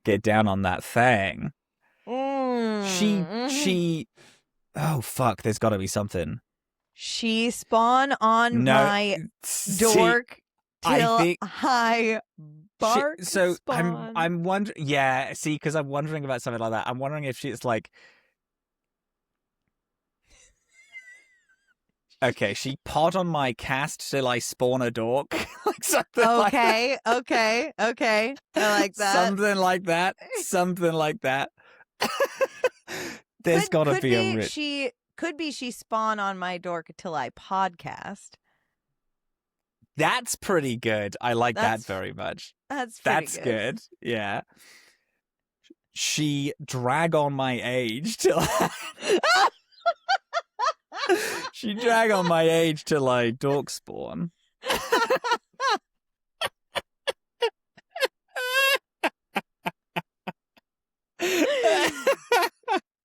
Get down on that thing. Mm-hmm. She. Oh fuck! There's got to be something. She spawn on my dork till I bark. So spawn. I'm wondering. Yeah, see, because I'm wondering about something like that. I'm wondering if she's like. Okay, she pod on my cast till I spawn a dork. Like something okay. I like that. Something like that. Something like that. There's got to be a She could be she spawn on my dork till I podcast. That's pretty good. I like that very much. That's good. Yeah. She drag on my age till she drag on my age till I Dorkspawn.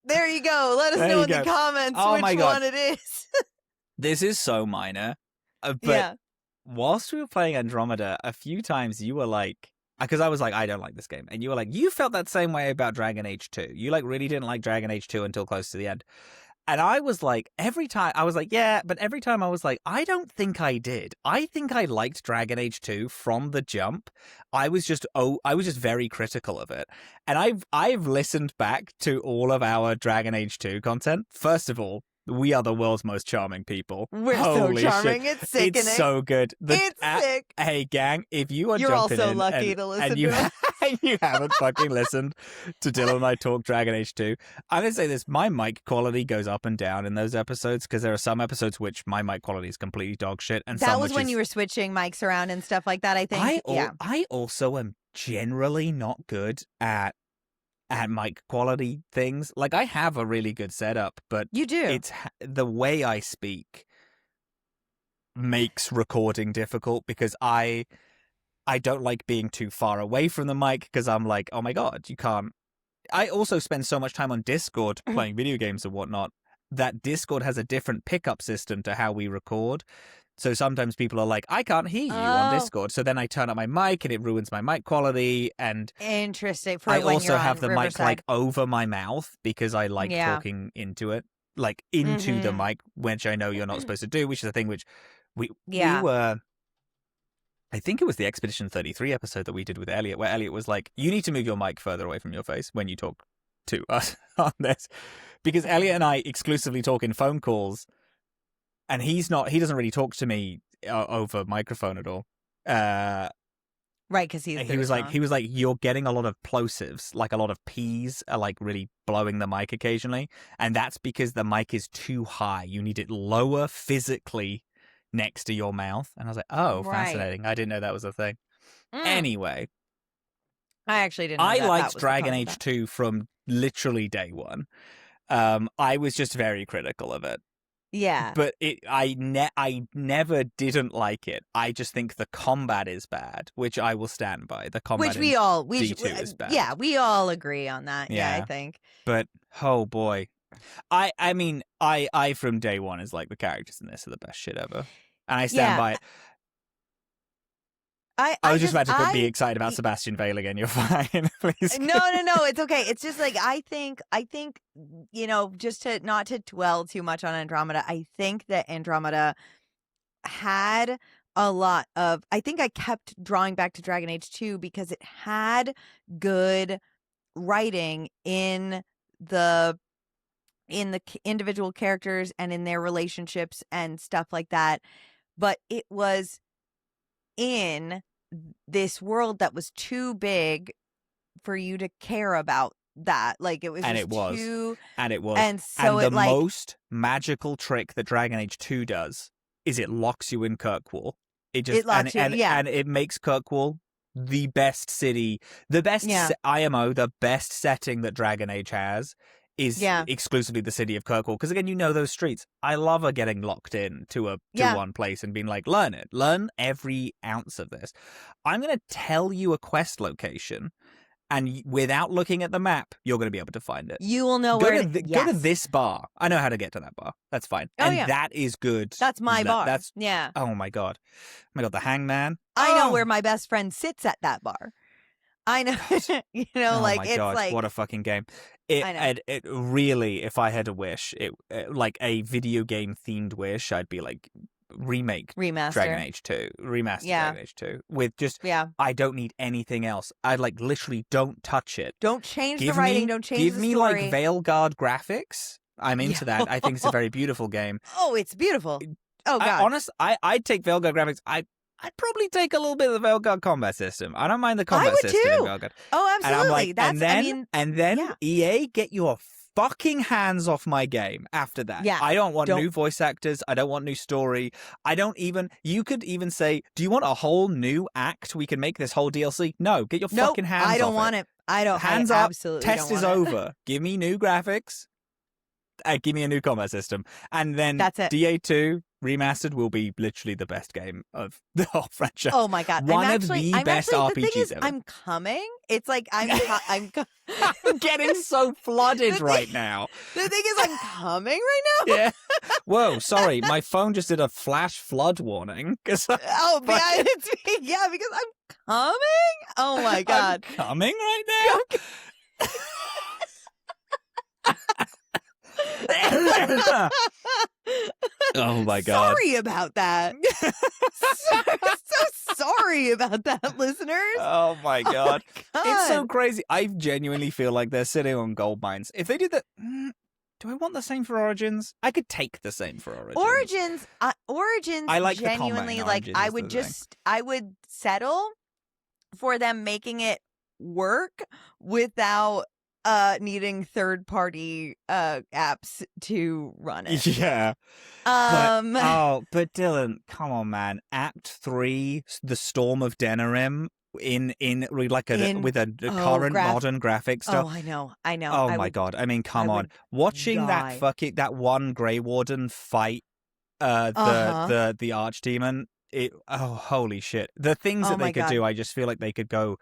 There you go. Let us know in the comments which one it is. This is so minor. But whilst we were playing Andromeda, a few times you were like, because I was like, I don't like this game. And you were like, you felt that same way about Dragon Age 2. You like really didn't like Dragon Age 2 until close to the end. And I was like, every time I was like, yeah, but every time I was like, I don't think I did. I think I liked Dragon Age 2 from the jump. I was just very critical of it. And I've listened back to all of our Dragon Age 2 content. First of all, we are the world's most charming people. We're Holy so charming. Shit. It's sickening. It's so good. It's sick. Hey, gang, if you are You're jumping also in lucky to listen and you, to us. you haven't fucking listened to Dillin and I talk Dragon Age 2, I'm going to say this. My mic quality goes up and down in those episodes because there are some episodes which my mic quality is completely dog shit. And that was when you were switching mics around and stuff like that, I think. I also am generally not good at mic quality things. Like, I have a really good setup, but you do. It's the way I speak makes recording difficult because I don't like being too far away from the mic because I'm like, oh my god, you can't. I also spend so much time on Discord playing video games and whatnot that Discord has a different pickup system to how we record. So sometimes people are like, I can't hear you on Discord. So then I turn up my mic and it ruins my mic quality. And interesting. I also have the mic like over my mouth because I like talking into it, like into the mic, which I know you're not supposed to do, which is a thing which we were. I think it was the Expedition 33 episode that we did with Elliot, where Elliot was like, you need to move your mic further away from your face when you talk to us on this. Because Elliot and I exclusively talk in phone calls. And he doesn't really talk to me over microphone at all. Right, because he was like, you're getting a lot of plosives, like a lot of P's are like really blowing the mic occasionally. And that's because the mic is too high. You need it lower physically next to your mouth. And I was like, oh, fascinating. I didn't know that was a thing. Anyway. I actually didn't know I liked Dragon Age 2 from literally day one. I was just very critical of it. Yeah. But I never didn't like it. I just think the combat is bad, which I will stand by. The combat D2 is bad. Yeah, we all agree on that. Yeah, I think. But oh boy. I mean, I from day one is like the characters in this are the best shit ever. And I stand by it. I was just about to be excited about Sebastian Vale again. You're fine. Please. No, it's okay. It's just like I think, you know, just to not to dwell too much on Andromeda, I think that Andromeda had a lot of, I think I kept drawing back to Dragon Age 2 because it had good writing in the individual characters and in their relationships and stuff like that. But it was in this world that was too big for you to care about that. Like it was and just it was too... and it was and so and it the most magical trick that Dragon Age 2 does is it locks you in Kirkwall. It locks you, and it makes Kirkwall the best city, the best IMO, the best setting that Dragon Age has is exclusively the city of Kirkwall. Because again, you know those streets. I love her getting locked in to one place and being like, learn every ounce of this. I'm going to tell you a quest location, and without looking at the map, you're going to be able to find it. You will know go to this bar. I know how to get to that bar. That's fine. That is good. That's my bar. Oh my god. Oh my god, the Hangman. I know where my best friend sits at that bar. I know. Oh like my it's God, like what a fucking game. I know. It really, if I had a wish, like a video game themed wish, I'd be like, remake Dragon Remaster. Age 2, remaster Yeah. Dragon Age 2 with just, Yeah. I don't need anything else. I like literally don't touch it. Don't change Give the writing. me, Don't change give the me story. like Veilguard graphics. I'm into that. I think it's a very beautiful game. Oh, it's beautiful. Oh God. I'd take Veilguard graphics. I'd probably take a little bit of the Veilguard combat system. I don't mind the combat system too. in Veilguard. Oh, And I'm absolutely. like, That's and then yeah. EA, get your fucking hands off my game after that. Yeah. I don't want new voice actors. I don't want new story. You could even say, do you want a whole new act? We can make this whole DLC. No, get your fucking hands off I don't want it. I don't. Hands I up. absolutely Test don't is want it. over. Give me new graphics. Give me a new combat system. And then That's it. DA2 remastered will be literally the best game of the whole franchise. Oh my God. One of the best RPGs the thing is, ever. I'm coming. It's like I'm getting so flooded right now. The thing is, I'm coming right now. Yeah. Whoa, sorry. My phone just did a flash flood warning. Oh, yeah, it's me. Yeah, because I'm coming. Oh my God. I'm coming right now. Oh my God. Sorry about that. so sorry about that, listeners. Oh my God. God. It's so crazy. I genuinely feel like they're sitting on gold mines. If they did that, do I want the same for Origins? I could take the same for Origins. Origins. I like genuinely the like. Origins, I would settle for them making it work without needing third-party apps to run it. Yeah. But Dillin, come on, man. Act 3, The Storm of Denerim, with a current modern graphic stuff. Oh, I know. Oh my God. I mean, come on. Watching that one Grey Warden fight the Archdemon, holy shit. The things that they could do, I just feel like they could go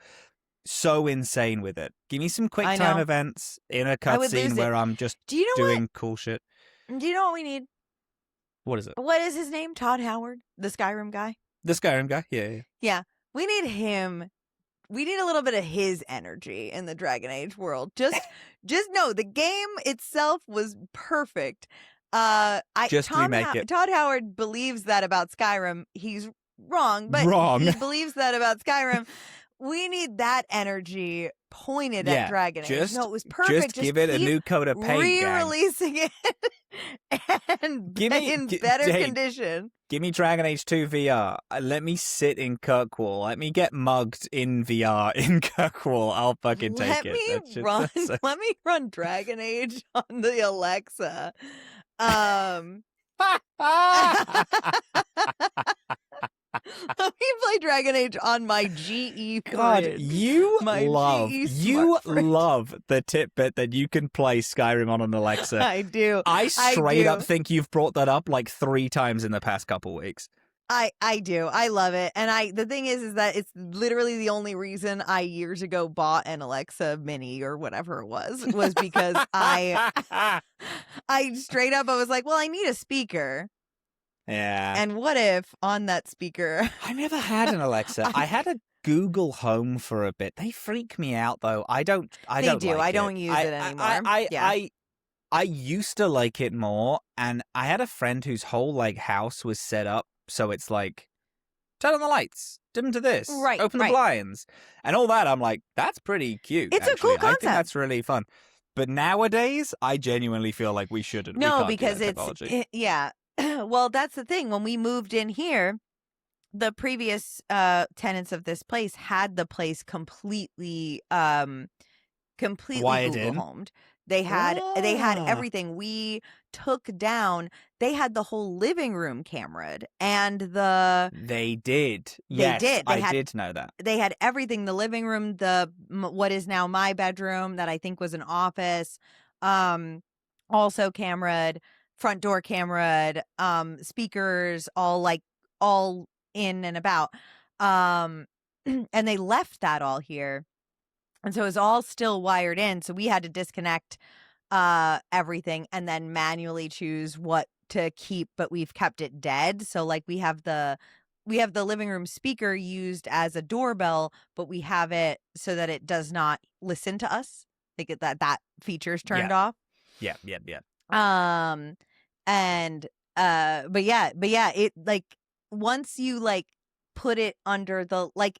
so insane with it. Give me some quick time events in a cutscene where I'm just doing cool shit. Do you know what we need? What is it? What is his name? Todd Howard, the Skyrim guy? The Skyrim guy? Yeah. Yeah. We need him. We need a little bit of his energy in the Dragon Age world. Just know the game itself was perfect. Remake it. Todd Howard believes that about Skyrim. He's wrong, but he believes that about Skyrim. We need that energy pointed at Dragon Age. No, it was perfect. Just give it a new coat of paint, re-releasing it in better condition. Give me Dragon Age 2 VR. Let me sit in Kirkwall. Let me get mugged in VR in Kirkwall. I'll fucking take it. Let me run Dragon Age on the Alexa. Let me play Dragon Age on my GE fridge. God, you love the tidbit that you can play Skyrim on an Alexa. I do. I straight up think you've brought that up like 3 times in the past couple weeks. I do. I love it. And the thing is that it's literally the only reason I years ago bought an Alexa Mini or whatever it was because I straight up, I was like, well, I need a speaker. Yeah. And what if on that speaker... I never had an Alexa. I had a Google Home for a bit. They freak me out, though. I don't I don't use it anymore. I used to like it more, and I had a friend whose whole house was set up so it's like, turn on the lights, dim to this, open the blinds, and all that. I'm like, that's pretty cute. It's a cool concept. I think that's really fun. But nowadays, I genuinely feel like we shouldn't. No, we can't because yeah. Well, that's the thing. When we moved in here, the previous tenants of this place had the place completely Google homed. They had everything. We took down. They had the whole living room cameraed, and they did. Yes, they did. I did know that. They had everything. The living room, what is now my bedroom, that I think was an office, also cameraed. Front door cameraed, speakers, all in and about. And they left that all here. And so it was all still wired in. So we had to disconnect everything and then manually choose what to keep, but we've kept it dead. So we have the the living room speaker used as a doorbell, but we have it so that it does not listen to us. Like that feature's turned off. Yeah. And but yeah, it like once you like put it under the like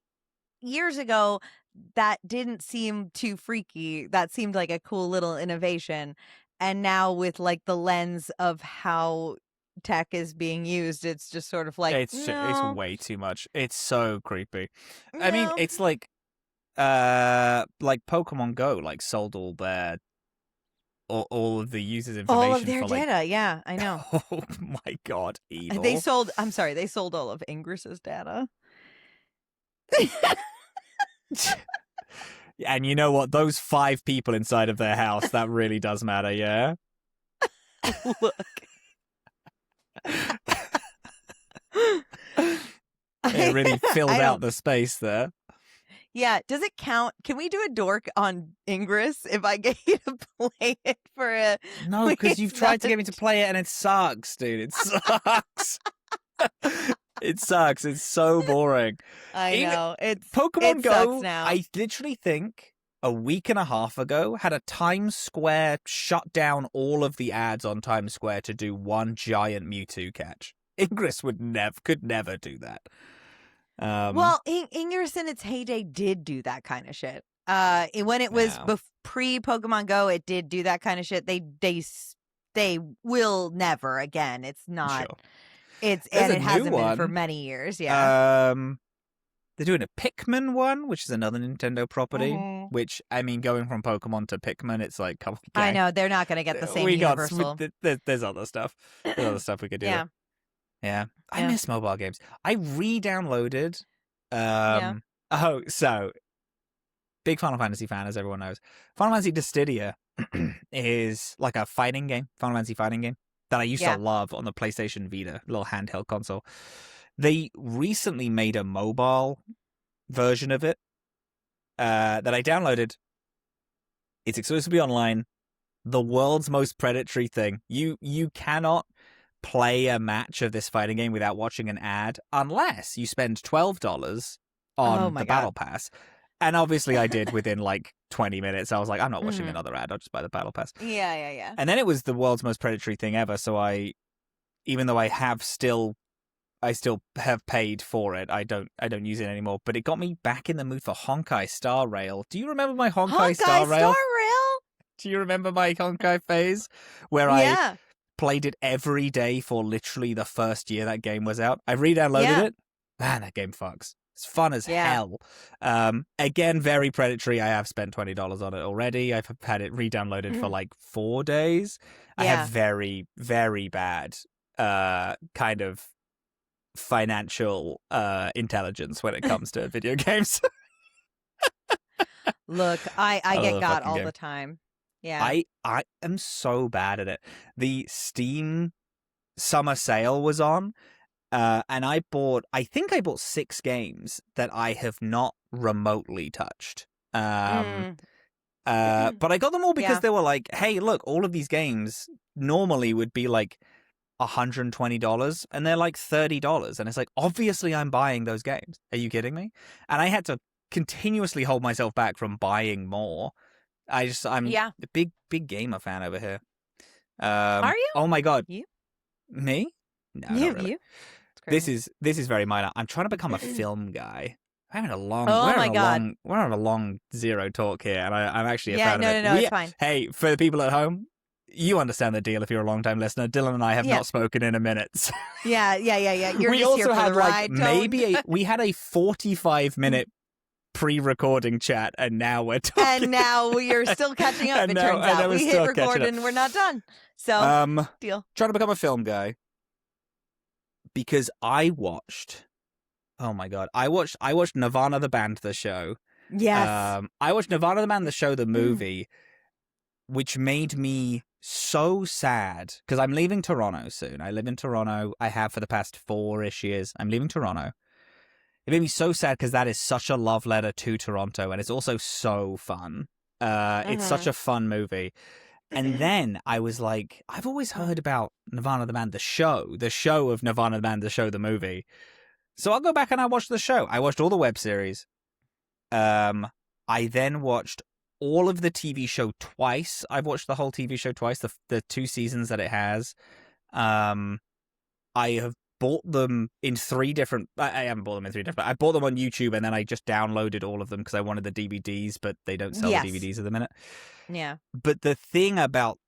years ago, that didn't seem too freaky. That seemed like a cool little innovation. And now with like the lens of how tech is being used, it's just sort of like it's way too much. It's so creepy. No. I mean, it's like Pokemon Go like sold all of the users' information, all of their for, like... data. Yeah, I know. Oh my god, evil. They sold all of Ingress's data. And you know what? Those 5 people inside of their house, that really does matter, yeah? Look. It really filled out the space there. Yeah, does it count? Can we do a dork on Ingress if I get you to play it for a... No, because you've tried to get me to play it and it sucks, dude. It sucks. It sucks. It's so boring. I know. Pokemon Go, now. I literally think a week and a half ago had a Times Square shut down all of the ads on Times Square to do one giant Mewtwo catch. Ingress could never do that. Well, Ingress in its heyday did do that kind of shit. When it was pre-Pokemon Go, it did do that kind of shit. They will never again. It's not. Sure. It hasn't been for many years. Yeah. They're doing a Pikmin one, which is another Nintendo property. Mm-hmm. Which, I mean, going from Pokemon to Pikmin, it's like, come on, I know they're not going to get the same universal. There's other stuff. There's other stuff we could do. Yeah. I miss mobile games. I re-downloaded. Oh, so big Final Fantasy fan, as everyone knows. Final Fantasy Dissidia is like a fighting game, Final Fantasy fighting game that I used to love on the PlayStation Vita, little handheld console. They recently made a mobile version of it that I downloaded. It's exclusively online. The world's most predatory thing. You cannot play a match of this fighting game without watching an ad unless you spend $12 on the Battle Pass. And obviously I did within like 20 minutes. I was like, I'm not watching another ad. I'll just buy the Battle Pass. Yeah. And then it was the world's most predatory thing ever. So even though I still have paid for it, I don't use it anymore. But it got me back in the mood for Honkai Star Rail. Do you remember my Honkai Star Rail? Do you remember my Honkai phase where I played it every day for literally the first year that game was out? I re-downloaded it. Man, that game fucks. It's fun as hell. Again, very predatory. I have spent $20 on it already. I've had it re-downloaded for like 4 days. I have very, very bad kind of financial intelligence when it comes to video games. Look, I get got all the time. Yeah. I am so bad at it. The Steam summer sale was on. And I think I bought 6 games that I have not remotely touched. But I got them all because they were like, hey, look, all of these games normally would be like $120 and they're like $30. And it's like, obviously I'm buying those games. Are you kidding me? And I had to continuously hold myself back from buying more. I'm a big gamer fan over here. Are you? Oh my God. You? Me? No, not really. You? This is very minor. I'm trying to become a film guy. We're having a long. We're on a long zero talk here, and I'm actually a fan of it. No, it's fine. Hey, for the people at home, you understand the deal if you're a long-time listener. Dillin and I have not spoken in a minute. Yeah. You're we just also here for had the ride. We had a 45-minute pre-recording chat, and now we're talking. And now we are still catching up. It turns out we hit record and we're not done. So deal. Trying to become a film guy. Because I watched, oh my God, I watched Nirvana the band, the show. Yes. I watched Nirvana the band, the show, the movie, which made me so sad because I'm leaving Toronto soon. I live in Toronto. I have for the past 4-ish years. I'm leaving Toronto. It made me so sad because that is such a love letter to Toronto, and it's also so fun. It's such a fun movie. And then I was like, I've always heard about Nirvana the band, the show of Nirvana the band, the show, the movie. So I'll go back and I watched the show. I watched all the web series. I then watched all of the TV show twice. I've watched the whole TV show twice, the 2 seasons that it has. I have bought them in 3 different... I haven't bought them in 3 different... I bought them on YouTube, and then I just downloaded all of them because I wanted the DVDs, but they don't sell the DVDs at the minute. Yeah. But the thing about...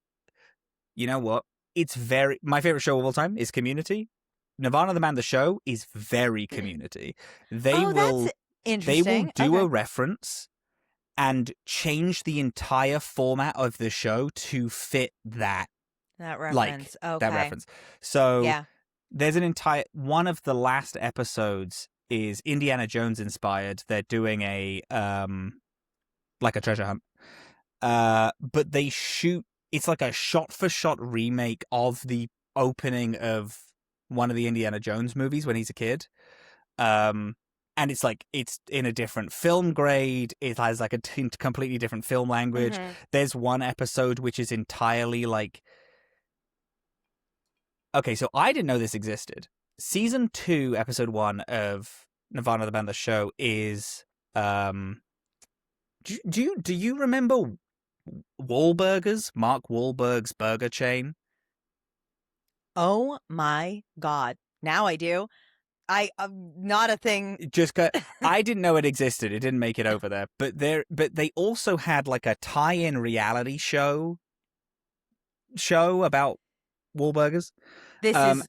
You know what? It's very... My favorite show of all time is Community. Nirvana the Band, the show, is very Community. That's interesting. They will do a reference and change the entire format of the show to fit that reference. That reference. So there's an entire... One of the last episodes is Indiana Jones inspired. They're doing a treasure hunt. But they shoot... It's like a shot-for-shot remake of the opening of one of the Indiana Jones movies when he's a kid. And it's in a different film grade. It has like a completely different film language. Mm-hmm. There's one episode which is entirely like... Okay, so I didn't know this existed. Season 2, episode 1 of Nirvana the Band, the show is... Do you remember Wahlburgers? Mark Wahlberg's burger chain? Oh my God. Now I do. Not a thing. I didn't know it existed. It didn't make it over there. But they also had like a tie-in reality show about Wahlburgers. This is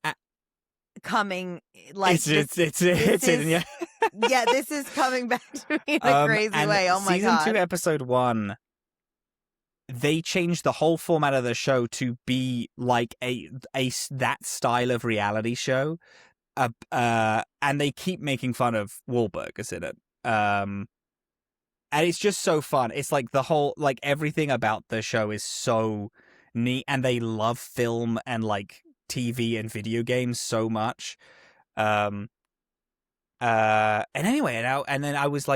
coming like it's in, yeah. Yeah, this is coming back to me in a crazy way. Oh my God. Season 2, episode 1, they changed the whole format of the show to be like that style of reality show. And they keep making fun of Wahlburgers in it. And it's just so fun. It's like the whole, like everything about the show is so neat, and they love film and like TV and video games so much. And anyway, and then I was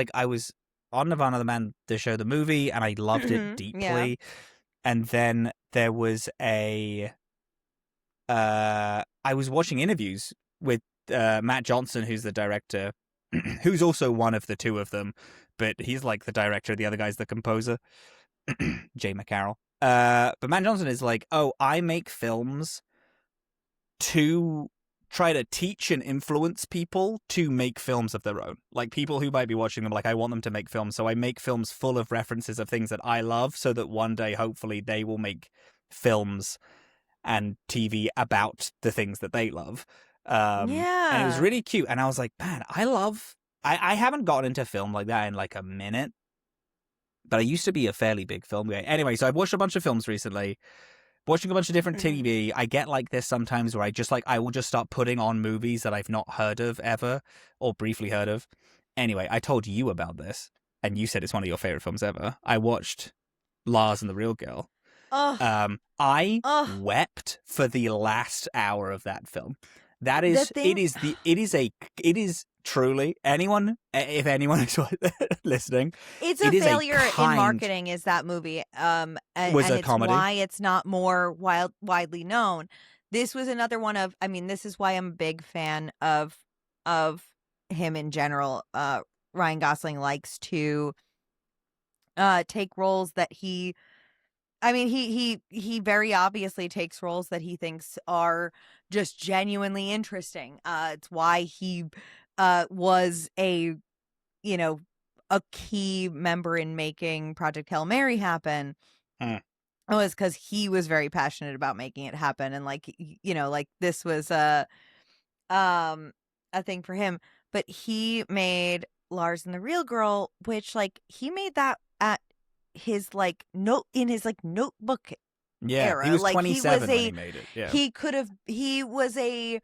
on Nirvana the Band, the show, the movie, and I loved it deeply. Yeah. And then there was I was watching interviews with Matt Johnson, who's the director, who's also one of the 2 of them, but he's like the director. The other guy's the composer, Jay McCarroll. But Matt Johnson is like, I make films to try to teach and influence people to make films of their own. Like people who might be watching them, like I want them to make films. So I make films full of references of things that I love, so that one day, hopefully, they will make films and TV about the things that they love. And it was really cute. And I was like, man, I haven't gotten into film like that in like a minute, but I used to be a fairly big film guy. Anyway, so I've watched a bunch of films recently, watching a bunch of different TV. I get like this sometimes where I will just start putting on movies that I've not heard of ever, or briefly heard of. Anyway, I told you about this, and you said it's one of your favorite films ever. I watched Lars and the Real Girl. I wept for the last hour of that film. That is, it is truly, if anyone is listening, it's a failure in marketing. Is that movie? And it's comedy. Why it's not more widely known. This was another one of. I mean, this is why I'm a big fan of him in general. Ryan Gosling likes to take roles that he. I mean, he very obviously takes roles that he thinks are just genuinely interesting. It's why he was a key member in making Project Hail Mary happen. It was because he was very passionate about making it happen, and like this was a thing for him. But he made Lars and the Real Girl, which like he made that at his like notebook era. He was like 27 when he made it. Yeah. He was a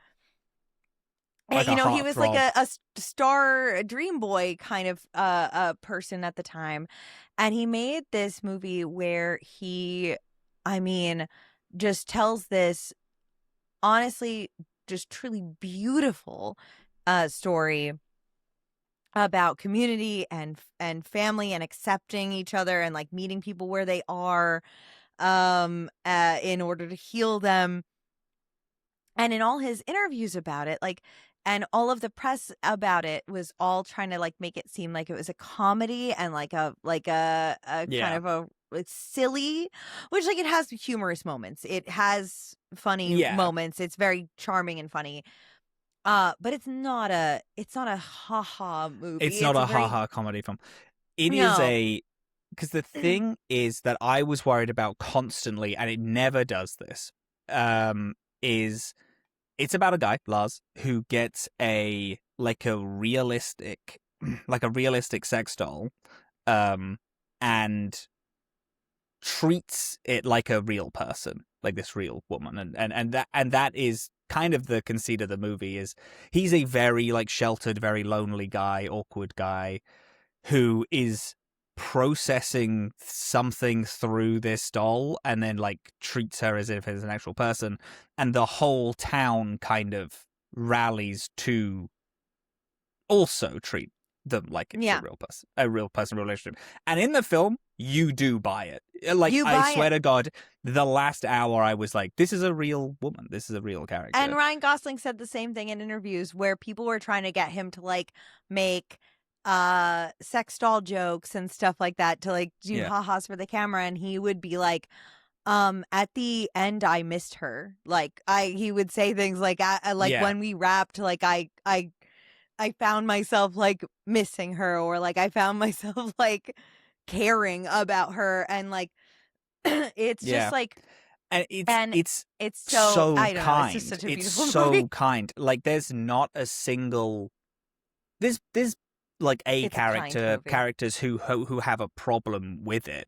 like he was like a star dream boy kind of a person at the time, and he made this movie where he just tells this honestly just truly beautiful story about community and family and accepting each other and like meeting people where they are in order to heal them. And in all his interviews about it, like and all of the press about it was all trying to like make it seem like it was a comedy and like a kind of a it's silly, which like it has humorous moments. It has funny moments. It's very charming and funny. But it's not a haha movie. It's not a haha comedy film. It is because the thing is that I was worried about constantly, and it never does this. Is it's about a guy, Lars, who gets a realistic sex doll, and treats it like a real person, like this real woman, and that is kind of the conceit of the movie. Is he's a very like sheltered, very lonely guy, awkward guy who is processing something through this doll and then like treats her as if it's an actual person, and the whole town kind of rallies to also treat them like it's a real person relationship. And in the film, you do buy it. Like, I swear to God, the last hour I was like, this is a real woman. This is a real character. And Ryan Gosling said the same thing in interviews where people were trying to get him to like make sex doll jokes and stuff like that to like do ha-has for the camera, and he would be like, at the end I missed her. Like he would say things like when we wrapped, like I found myself like missing her, or like I found myself like caring about her, and like it's just like, and it's so I don't kind. know, it's just such a beautiful it's movie. so kind. Like there's not a single there's like characters who have a problem with it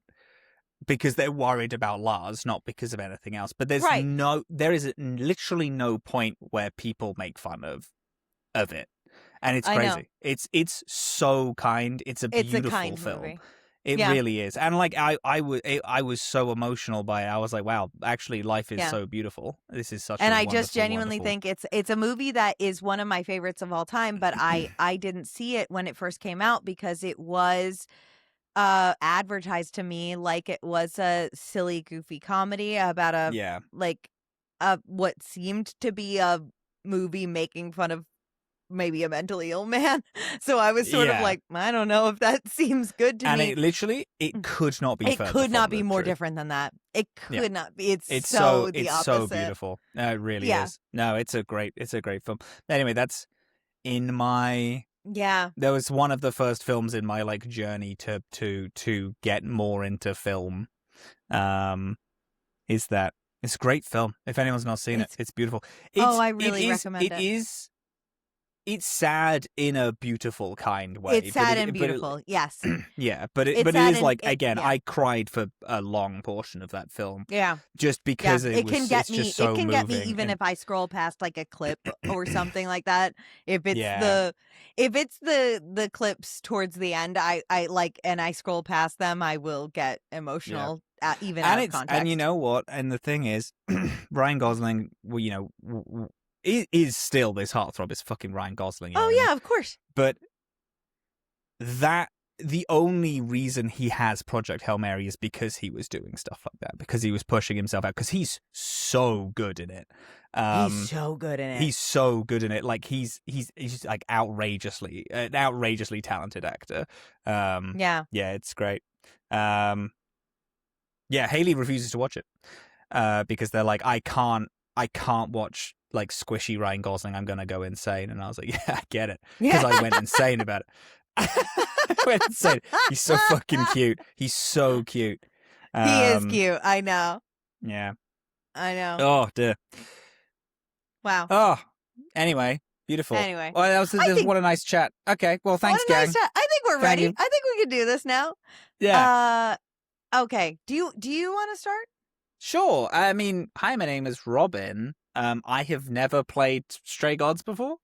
because they're worried about Lars, not because of anything else. But there is literally no point where people make fun of it. And it's crazy. It's so kind. It's a beautiful kind film. Movie. It really is. And like I was so emotional by it. I was like, wow, actually life is so beautiful. This is such and a I just genuinely think it's a movie that is one of my favorites of all time, but I didn't see it when it first came out because it was advertised to me like it was a silly, goofy comedy about what seemed to be a movie making fun of maybe a mentally ill man. So I was sort of like, I don't know if that seems good to me. And it could not be further. It could not be more truth. different than that. It could not be. It's it's so beautiful. No, it really is. No, it's a great film. Anyway, that's in my there was one of the first films in my like journey to get more into film. Is that it's a great film. If anyone's not seen it, it's beautiful. I really recommend it. It's sad in a beautiful kind way. It's sad and beautiful, yes. Yeah, but it is like, again, I cried for a long portion of that film. Yeah. Just because it can get me. Just so it can moving. Get me even if I scroll past like a clip or something like that. If it's the clips towards the end, I like, and I scroll past them, I will get emotional. Even out of context. And you know what? And the thing is, Ryan Gosling, is still this heartthrob. It's fucking Ryan Gosling. Oh yeah, of course. But the only reason he has Project Hail Mary is because he was doing stuff like that, because he was pushing himself out, because he's so good in it. He's so good in it. He's so good in it. Like he's like an outrageously talented actor. Yeah, it's great. Haley refuses to watch it because they're like, I can't watch like squishy Ryan Gosling. I'm gonna go insane. And I was like, yeah, I get it, because I went insane about it. I went insane. He's so fucking cute. He's so cute. He is cute. I know. Yeah, I know. Oh dear. Wow. Oh, anyway, beautiful. Anyway, well, what a nice chat. Okay, well, thanks, gang. Nice chat. I think we're ready. I think we can do this now. Yeah. Okay. Do you want to start? Sure. I mean, hi, my name is Robin. I have never played Stray Gods before.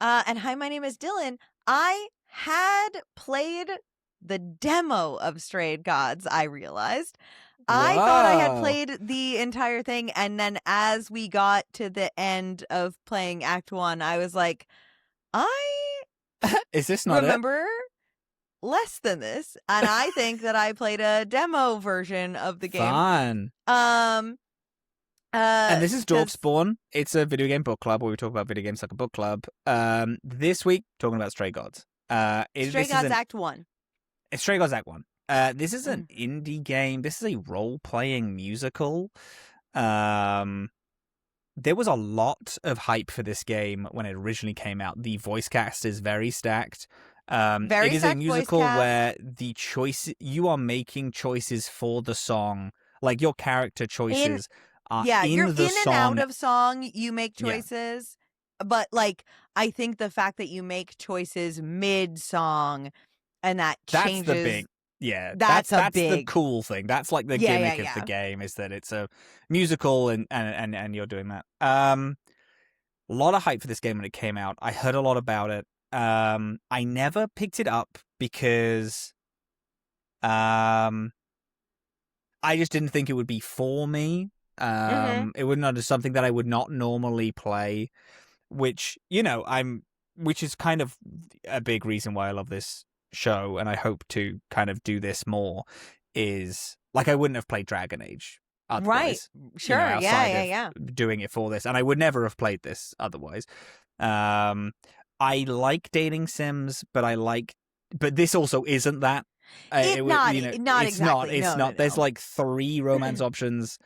And hi, my name is Dillin. I had played the demo of Stray Gods, I realized. I thought I had played the entire thing, and then as we got to the end of playing Act 1, I was like, Is this not remember less than this, and I think that I played a demo version of the game. Fun. And this is 'Cause Dorkspawn. It's a video game book club where we talk about video games like a book club. This week, talking about Stray Gods. Stray Gods Act 1. Stray Gods Act 1. This is an indie game. This is a role-playing musical. There was a lot of hype for this game when it originally came out. The voice cast is very stacked. It is a musical where you are making choices for the song, like your character choices are you're in the in song. and out of song. You make choices, but like I think the fact that you make choices mid-song and that changes. That's the big. Yeah, that's the cool thing. That's like the gimmick of the game is that it's a musical and you're doing that. A lot of hype for this game when it came out. I heard a lot about it. I never picked it up because I just didn't think it would be for me. It wouldn't be something that I would not normally play, which is kind of a big reason why I love this show, and I hope to kind of do this more, is like I wouldn't have played Dragon Age otherwise. Right. Sure. Yeah. Doing it for this, and I would never have played this otherwise. I like dating sims, but this also isn't that. It's not. There's like 3 romance options,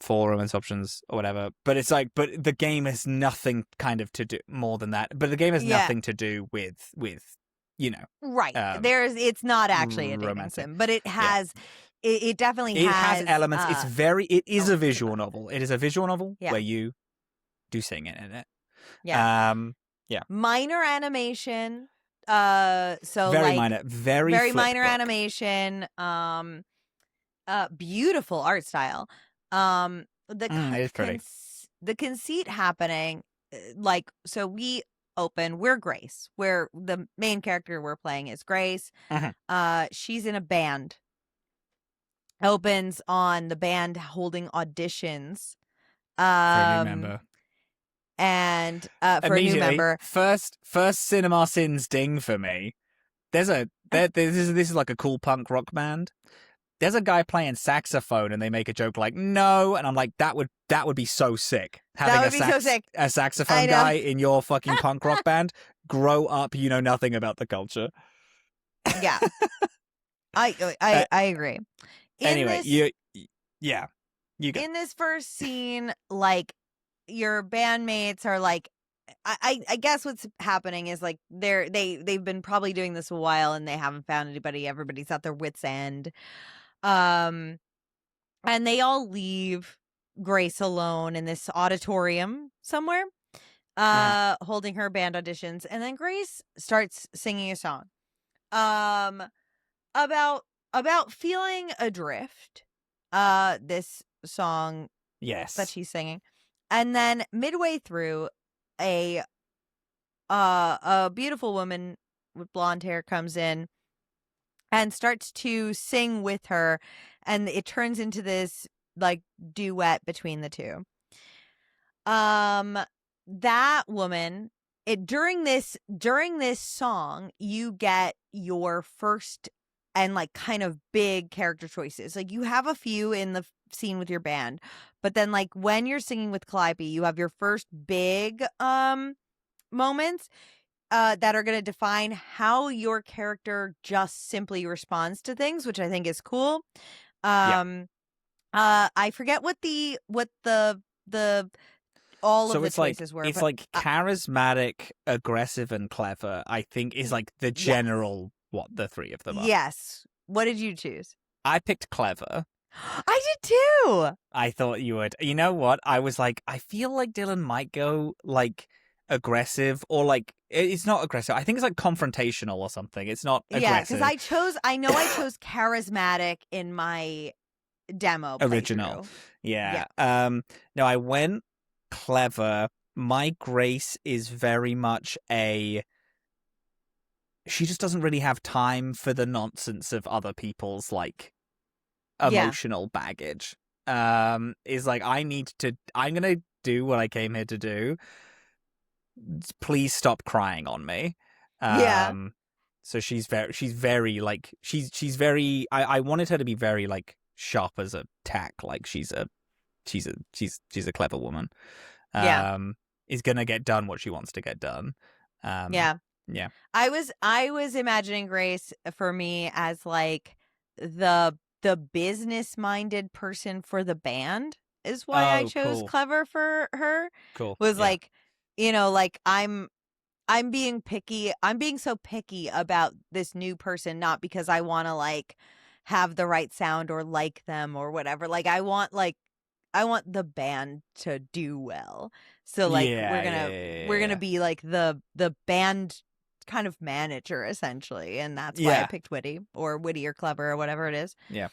4 romance options or whatever, but it's like, but the game has nothing kind of to do more than that. But the game has nothing to do with right. It's not actually a dating sim, but it has. It definitely has elements. It is a visual novel. It is a visual novel where you do sing in it. Yeah. Minor animation. Very minor. Very minor book. Animation. Beautiful art style. It is pretty. The conceit happening, we're Grace. Where the main character we're playing is Grace. She's in a band. Opens on the band holding auditions. For a new member. And for a new member. First Cinema Sins ding for me. This is like a cool punk rock band. There's a guy playing saxophone and they make a joke like no, and I'm like that would be so sick. So sick. A saxophone guy in your fucking punk rock band. Grow up, you know nothing about the culture. Yeah. I agree. You go. In this first scene, like your bandmates are like, I guess what's happening is like they've been probably doing this a while and they haven't found anybody. Everybody's at their wits' end, and they all leave Grace alone in this auditorium somewhere, holding her band auditions, and then Grace starts singing a song, about feeling adrift. This song, that she's singing, and then midway through, a beautiful woman with blonde hair comes in and starts to sing with her, and it turns into this like duet between the two. That woman, during this song, you get your first and like kind of big character choices. Like you have a few in the scene with your band, but then like when you're singing with Calliope, you have your first big moments that are going to define how your character just simply responds to things, which I think is cool. I forget what the all of the choices were. It's like charismatic, aggressive, and clever, I think is like the general what the 3 of them are. Yes. What did you choose? I picked clever. I did too. I thought you would. You know what? I was like, I feel like Dillin might go like aggressive, or like it's not aggressive. I think it's like confrontational or something. It's not aggressive. Yeah, because I chose charismatic in my demo original. Playthrough. Yeah. No, I went clever. My Grace is very much she just doesn't really have time for the nonsense of other people's like emotional baggage. Is like I'm gonna do what I came here to do. Please stop crying on me. So she's very like she's very I wanted her to be very like sharp as a tack, like she's a she's a clever woman. Yeah. Is gonna get done what she wants to get done. Yeah. Yeah. I was imagining Grace for me as like the business-minded person for the band is why I Oh, chose cool. clever for her. Cool. Was Yeah. like, like I'm being picky. I'm being so picky about this new person, not because I want to like have the right sound or like them or whatever. Like I want the band to do well. So like we're gonna Yeah. be like the band kind of manager essentially, and that's why I Yeah. picked Witty or Clever or whatever it is. Yeah.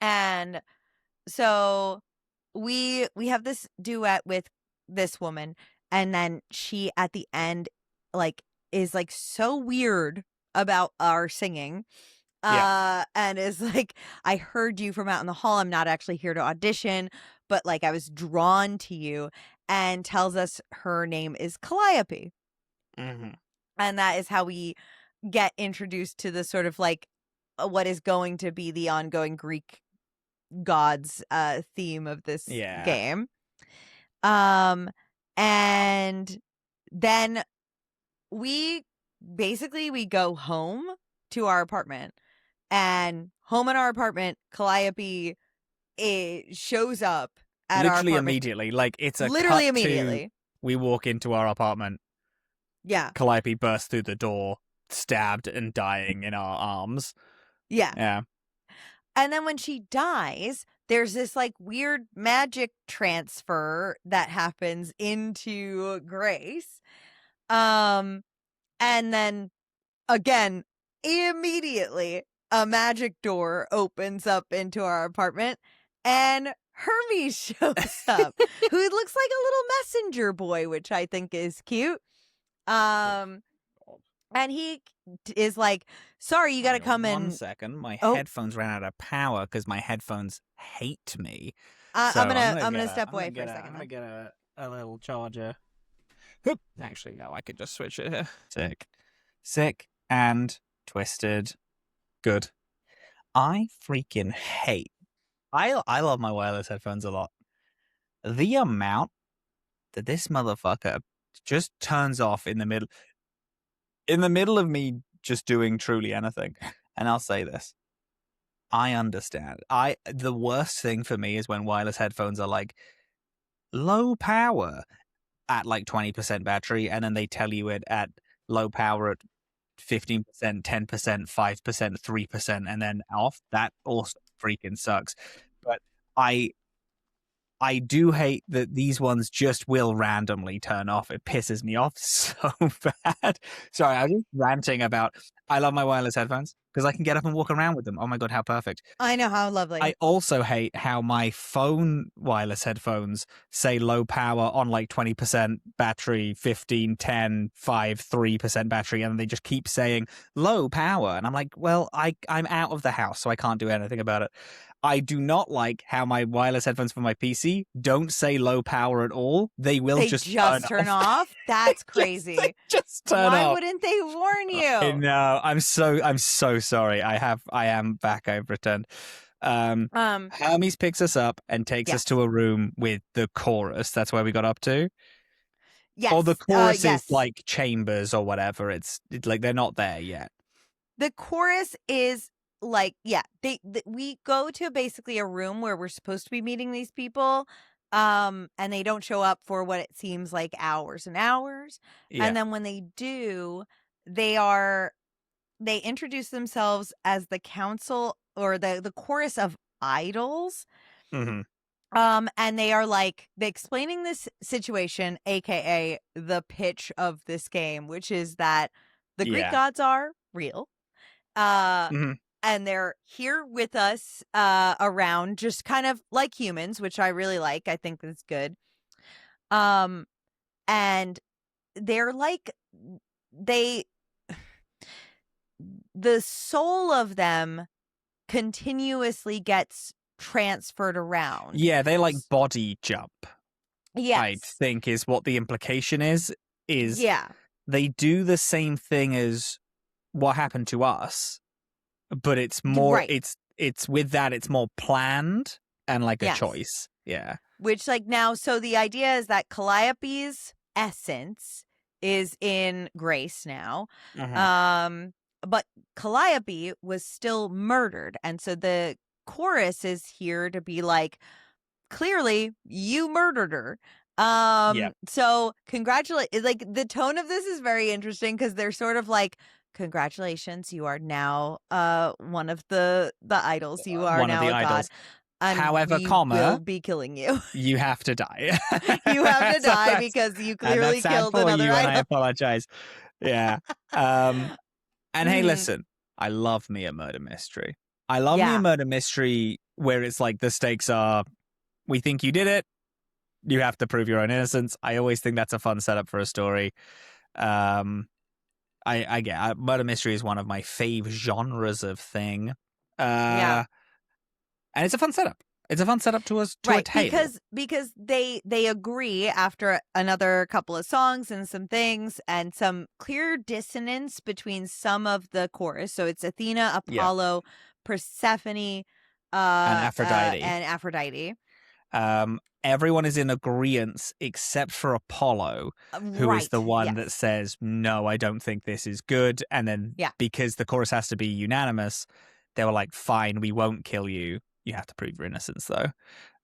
And so we have this duet with this woman, and then she at the end like is like so weird about our singing. And is like, I heard you from out in the hall. I'm not actually here to audition, but like I was drawn to you, and tells us her name is Calliope. Mm-hmm. And that is how we get introduced to the sort of like what is going to be the ongoing Greek gods theme of this game. And then we go home to our apartment. And home in our apartment, Calliope shows up at our Literally apartment. immediately. Like, it's a Literally cut immediately. to, we walk into our apartment. Yeah. Calliope bursts through the door, stabbed and dying in our arms. Yeah. Yeah. And then when she dies, there's this like weird magic transfer that happens into Grace. And then again, immediately a magic door opens up into our apartment, and Hermes shows up, who looks like a little messenger boy, which I think is cute. And he is like, sorry, you got to come in. 1 second. My headphones ran out of power because my headphones hate me. So I'm gonna step away for a second. I'm gonna get a little charger. Actually, no, I could just switch it here. Sick and twisted. Good. I freaking hate. I love my wireless headphones a lot. The amount that this motherfucker just turns off in the middle of me just doing truly anything. And I'll say this. I understand. The worst thing for me is when wireless headphones are like low power at like 20% battery, and then they tell you it at low power at 15%, 10%, 5%, 3%, and then off. That also freaking sucks. But I do hate that these ones just will randomly turn off. It pisses me off so bad. Sorry, I was just ranting about I love my wireless headphones because I can get up and walk around with them. Oh my God, how perfect. I know, how lovely. I also hate how my phone wireless headphones say low power on like 20% battery, 15, 10, 5, 3% battery, and they just keep saying low power. And I'm like, well, I'm out of the house, so I can't do anything about it. I do not like how my wireless headphones for my PC don't say low power at all. They just turn off. That's crazy. They just turn off. Why wouldn't they warn you? No, I'm so sorry. I am back. I've returned. Hermes picks us up and takes us to a room with the chorus. That's where we got up to. Yes. Or the chorus is like chambers or whatever. It's like they're not there yet. The chorus is like, we go to basically a room where we're supposed to be meeting these people, and they don't show up for what it seems like hours and hours. Yeah. And then when they do, they introduce themselves as the council or the chorus of idols. Mm-hmm. And they are like, they explaining this situation, aka the pitch of this game, which is that the Greek gods are real. Mm-hmm. And they're here with us around, just kind of like humans, which I really like. I think that's good. And they're like, the soul of them continuously gets transferred around. Yeah, they like body jump. Yes. I think is what the implication is yeah. They do the same thing as what happened to us. But it's more, it's with that, it's more planned. and like a Yes. choice. Yeah. Which, like, now, so the idea is that Calliope's essence is in Grace now. But Calliope was still murdered. And so the chorus is here to be like, clearly you murdered her. So like the tone of this is very interesting because they're sort of like, congratulations, you are now one of the idols. You are one of now the a god. idols. And However, we will be killing you. you have to die. You have to So die because you and clearly that's sad killed for another you, and I idol. apologize. Yeah. And hey, Mhm. listen, I love me a murder mystery. I love me Yeah. a murder mystery where it's like the stakes are, we think you did it, you have to prove your own innocence. I always think that's a fun setup for a story. I get murder mystery is one of my fave genres of thing. Yeah. And it's a fun setup. It's a fun setup to us to a Right, tale. because they agree after another couple of songs and some things and some clear dissonance between some of the chorus. So it's Athena, Apollo, Persephone, and Aphrodite. and Aphrodite. Everyone is in agreement except for Apollo, who is the one that says, no, I don't think this is good. And then because the chorus has to be unanimous, they were like, fine, we won't kill you. You have to prove your innocence, though.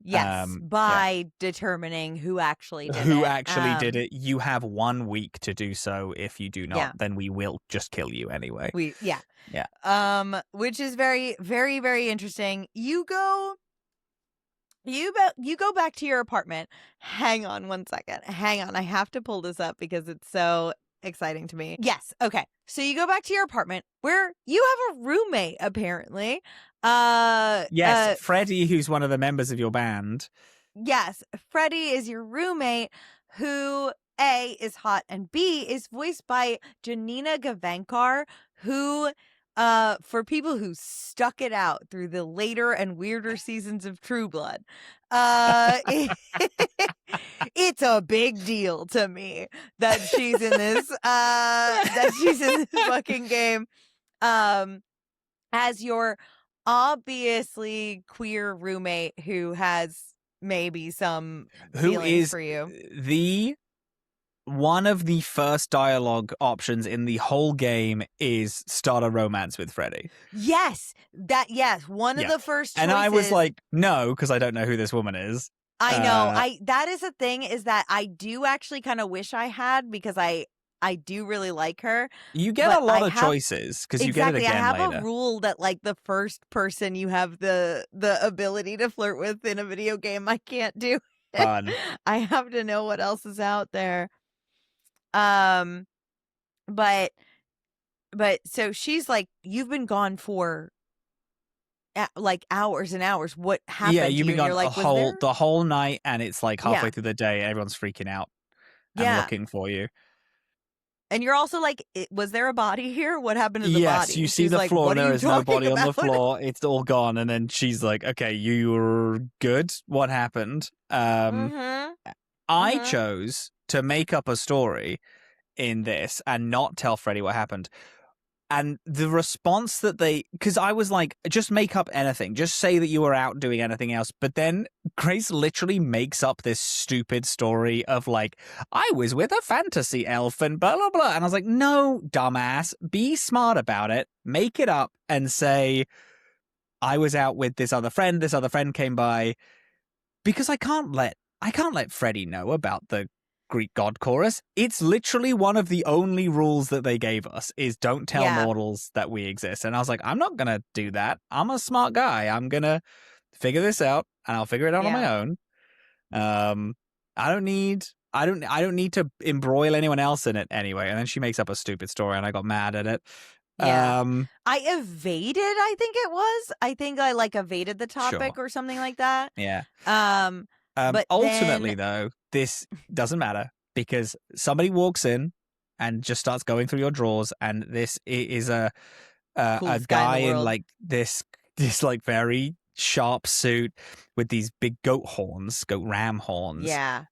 Yes, by determining who actually did it. Who actually did it. You have 1 week to do so. If you do not, then we will just kill you anyway. Which is very, very, very interesting. You go back to your apartment. Hang on one second. Hang on. I have to pull this up because it's so exciting to me. Yes. Okay. So you go back to your apartment where you have a roommate, apparently. Yes, Freddie, who's one of the members of your band. Yes, Freddie is your roommate who A is hot and B is voiced by Janina Gavankar, who for people who stuck it out through the later and weirder seasons of True Blood, it's a big deal to me that she's in this fucking game as your obviously queer roommate who has maybe some feelings for you. The one of the first dialogue options in the whole game is start a romance with Freddie. Yes, one of the first choices. And I was like, no, because I don't know who this woman is. I know. That is the thing, is that I do actually kind of wish I had, because I do really like her. You get a lot of choices because you get it again later. I have a rule that, like, the first person you have the ability to flirt with in a video game, I can't do. Fun. I have to know what else is out there. But so she's like, you've been gone for like hours and hours. What happened? Yeah, you've been gone like, the whole night, and it's like halfway through the day, everyone's freaking out and looking for you. And you're also like, was there a body here? What happened to the body? Yes, you see the floor, and there is no body on the floor. It's all gone. And then she's like, okay, you're good. What happened? I chose to make up a story in this and not tell Freddie what happened. And the response that because I was like, just make up anything. Just say that you were out doing anything else. But then Grace literally makes up this stupid story of like, I was with a fantasy elf and blah, blah, blah. And I was like, no, dumbass, be smart about it. Make it up and say, I was out with this other friend. This other friend came by. Because I can't let Freddie know about the Greek god chorus. It's literally one of the only rules that they gave us is don't tell mortals that we exist. And I was like, I'm not gonna do that. I'm a smart guy. I'm gonna figure this out, and I'll figure it out on my own. I don't need to embroil anyone else in it anyway. And then she makes up a stupid story, and I got mad at it. I evaded, I think it was. I think I evaded the topic or something like that. Yeah. But ultimately, though, this doesn't matter because somebody walks in and just starts going through your drawers, and this is a guy in like this like very sharp suit with these big goat ram horns. Yeah.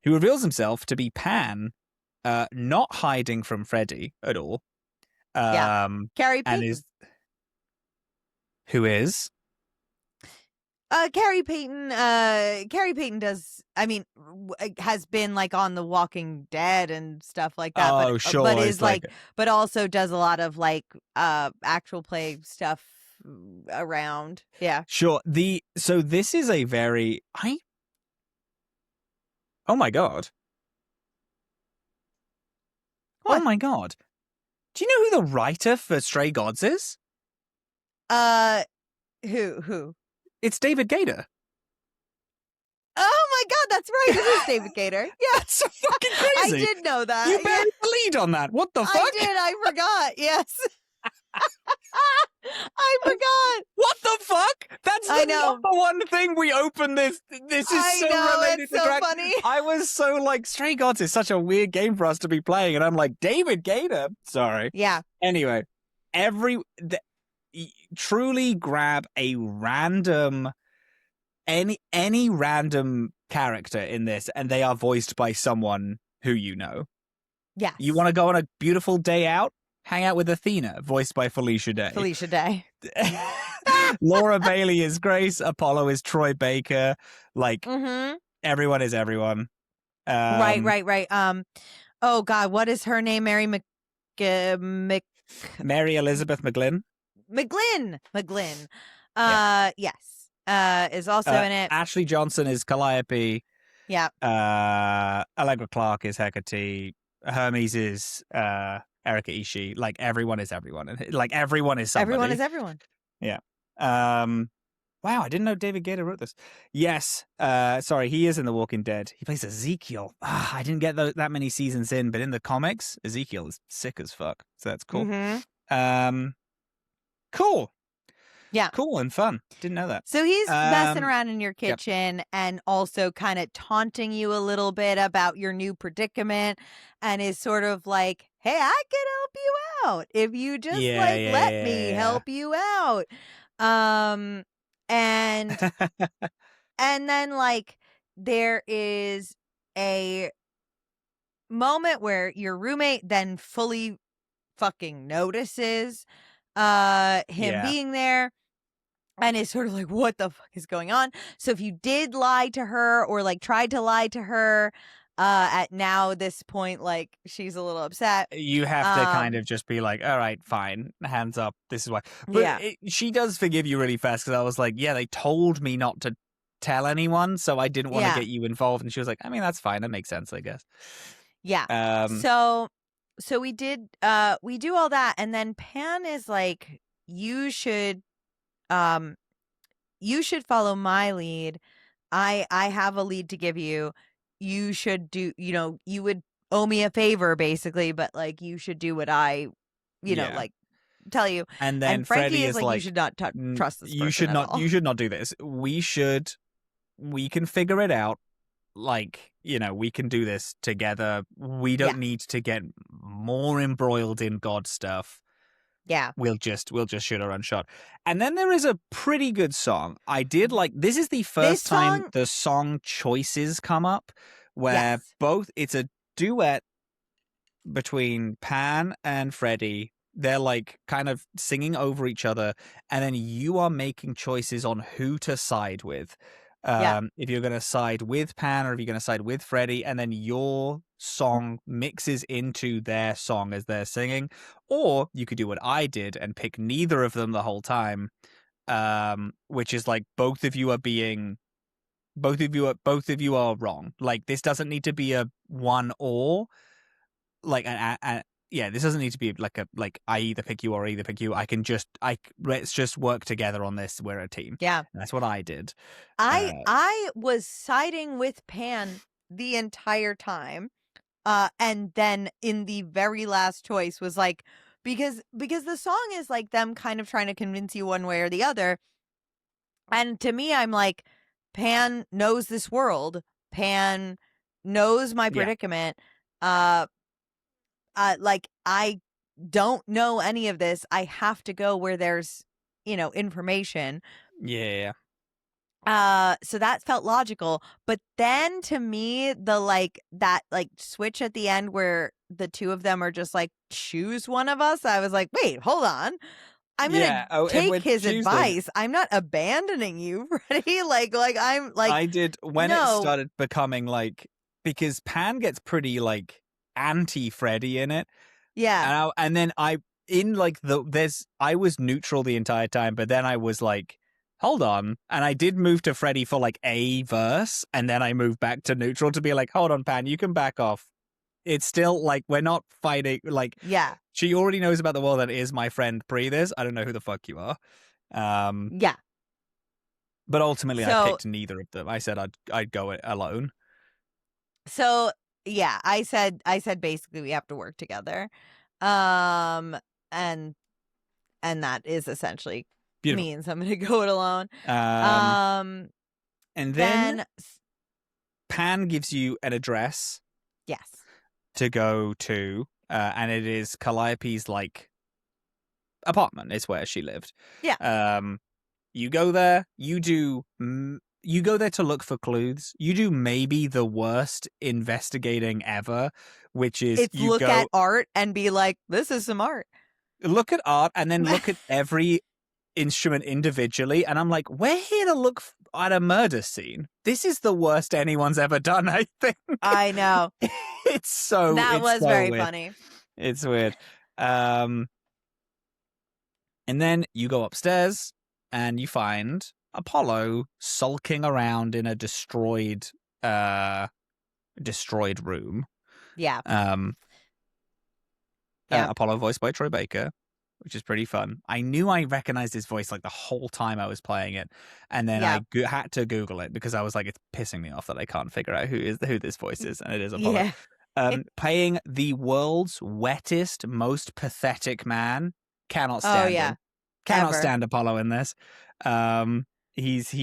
Who reveals himself to be Pan, not hiding from Freddie at all. Carrie Payton. Who is? Carrie Payton does. I mean, has been like on The Walking Dead and stuff like that. Oh, But sure. but It's is like, but also does a lot of like actual play stuff around. Yeah. sure. So this is a very oh my god. What? Oh my god. Do you know who the writer for Stray Gods is? Who? It's David Gator. Oh my God, that's right. It is David Gator. Yeah, That's so fucking crazy. I did know that. You buried the lead on that. What the fuck? I did. I forgot. Yes. I forgot. What the fuck? That's the number one thing we opened this. This is so related it's to so funny. I was so like, Stray Gods is such a weird game for us to be playing, and I'm like, David Gator. Sorry. Yeah. Anyway, truly grab a random any random character in this, and they are voiced by someone who you know. Yes. You want to go on a beautiful day out? Hang out with Athena, voiced by Felicia Day. Felicia Day. Laura Bailey is Grace. Apollo is Troy Baker. Like, everyone is everyone. Right. Oh God, what is her name? Mary Elizabeth McGlynn. McGlynn. Yes. Is also in it. Ashley Johnson is Calliope. Yeah. Allegra Clark is Hecate. Hermes is Erika Ishii. Like, everyone is everyone. Like, everyone is somebody. Everyone is everyone. Yeah. Wow, I didn't know David Gator wrote this. Yes. Sorry, he is in The Walking Dead. He plays Ezekiel. I didn't get that many seasons in, but in the comics, Ezekiel is sick as fuck. So that's cool. Cool. Yeah. Cool and fun. Didn't know that. So he's messing around in your kitchen and also kind of taunting you a little bit about your new predicament, and is sort of like, hey, I can help you out if you just let me help you out. And and then like there is a moment where your roommate then fully fucking notices him being there. And is sort of like, what the fuck is going on? So if you did lie to her or like tried to lie to her at now this point, like she's a little upset. You have to kind of just be like, all right, fine, hands up. This is why. But she does forgive you really fast, because I was like, yeah, they told me not to tell anyone, so I didn't want to get you involved. And she was like, I mean, that's fine. That makes sense, I guess. Yeah. So we do all that, and then Pan is like, you should follow my lead. I have a lead to give you. You should do, you would owe me a favor basically, but like you should do what I, like tell you. And then Frankie is like, you should not trust this person. You should not do this. We can figure it out. Like, we can do this together. We don't need to get more embroiled in God stuff. Yeah. We'll just shoot our own shot. And then there is a pretty good song. I did like, this is the first time the song choices come up, where it's a duet between Pan and Freddie. They're like kind of singing over each other, and then you are making choices on who to side with. If you're going to side with Pan or if you're going to side with Freddie, and then your song mixes into their song as they're singing. Or you could do what I did and pick neither of them the whole time, which is like both of you are wrong. Like, this doesn't need to be a one or like this doesn't need to be like I either pick you or either pick you. Let's just work together on this. We're a team. Yeah. That's what I did. I was siding with Pan the entire time. And then in the very last choice was like, because the song is like them kind of trying to convince you one way or the other. And to me, I'm like, Pan knows this world. Pan knows my predicament. Like, I don't know any of this. I have to go where there's, information. Yeah. So that felt logical. But then to me, that switch at the end where the two of them are just like, choose one of us. I was like, wait, hold on. I'm gonna and we're take his choosing. advice. I'm not abandoning you, Freddie. Like I'm like I did when it started becoming like, because Pan gets pretty like anti-Freddy in it. Yeah. And then I was neutral the entire time, but then I was like, hold on. And I did move to Freddy for like a verse, and then I moved back to neutral to be like, hold on, Pan, you can back off. It's still like we're not fighting. Like, yeah, she already knows about the world that is my friend pre this. I don't know who the fuck you are. yeah. But ultimately I picked neither of them. I said I'd go it alone. So yeah, I said basically we have to work together. And that is essentially Beautiful. means I'm gonna go it alone. And then Pan gives you an address. Yes. To go to, and it is Calliope's like apartment. Is where she lived. Yeah. You go there. You go there to look for clues. You do maybe the worst investigating ever, which is you look at art and be like, this is some art. Look at art and then look at every instrument individually, and I'm like, we're here to look at a murder scene. This is the worst anyone's ever done, I think. I know. That was very funny. It's weird. And then you go upstairs and you find Apollo sulking around in a destroyed room. Yeah. Apollo voiced by Troy Baker, which is pretty fun. I knew I recognized his voice like the whole time I was playing it, and then I had to Google it because I was like, it's pissing me off that I can't figure out who this voice is, and it is Apollo. Playing the world's wettest, most pathetic man. Cannot stand him. Cannot stand Apollo in this. He's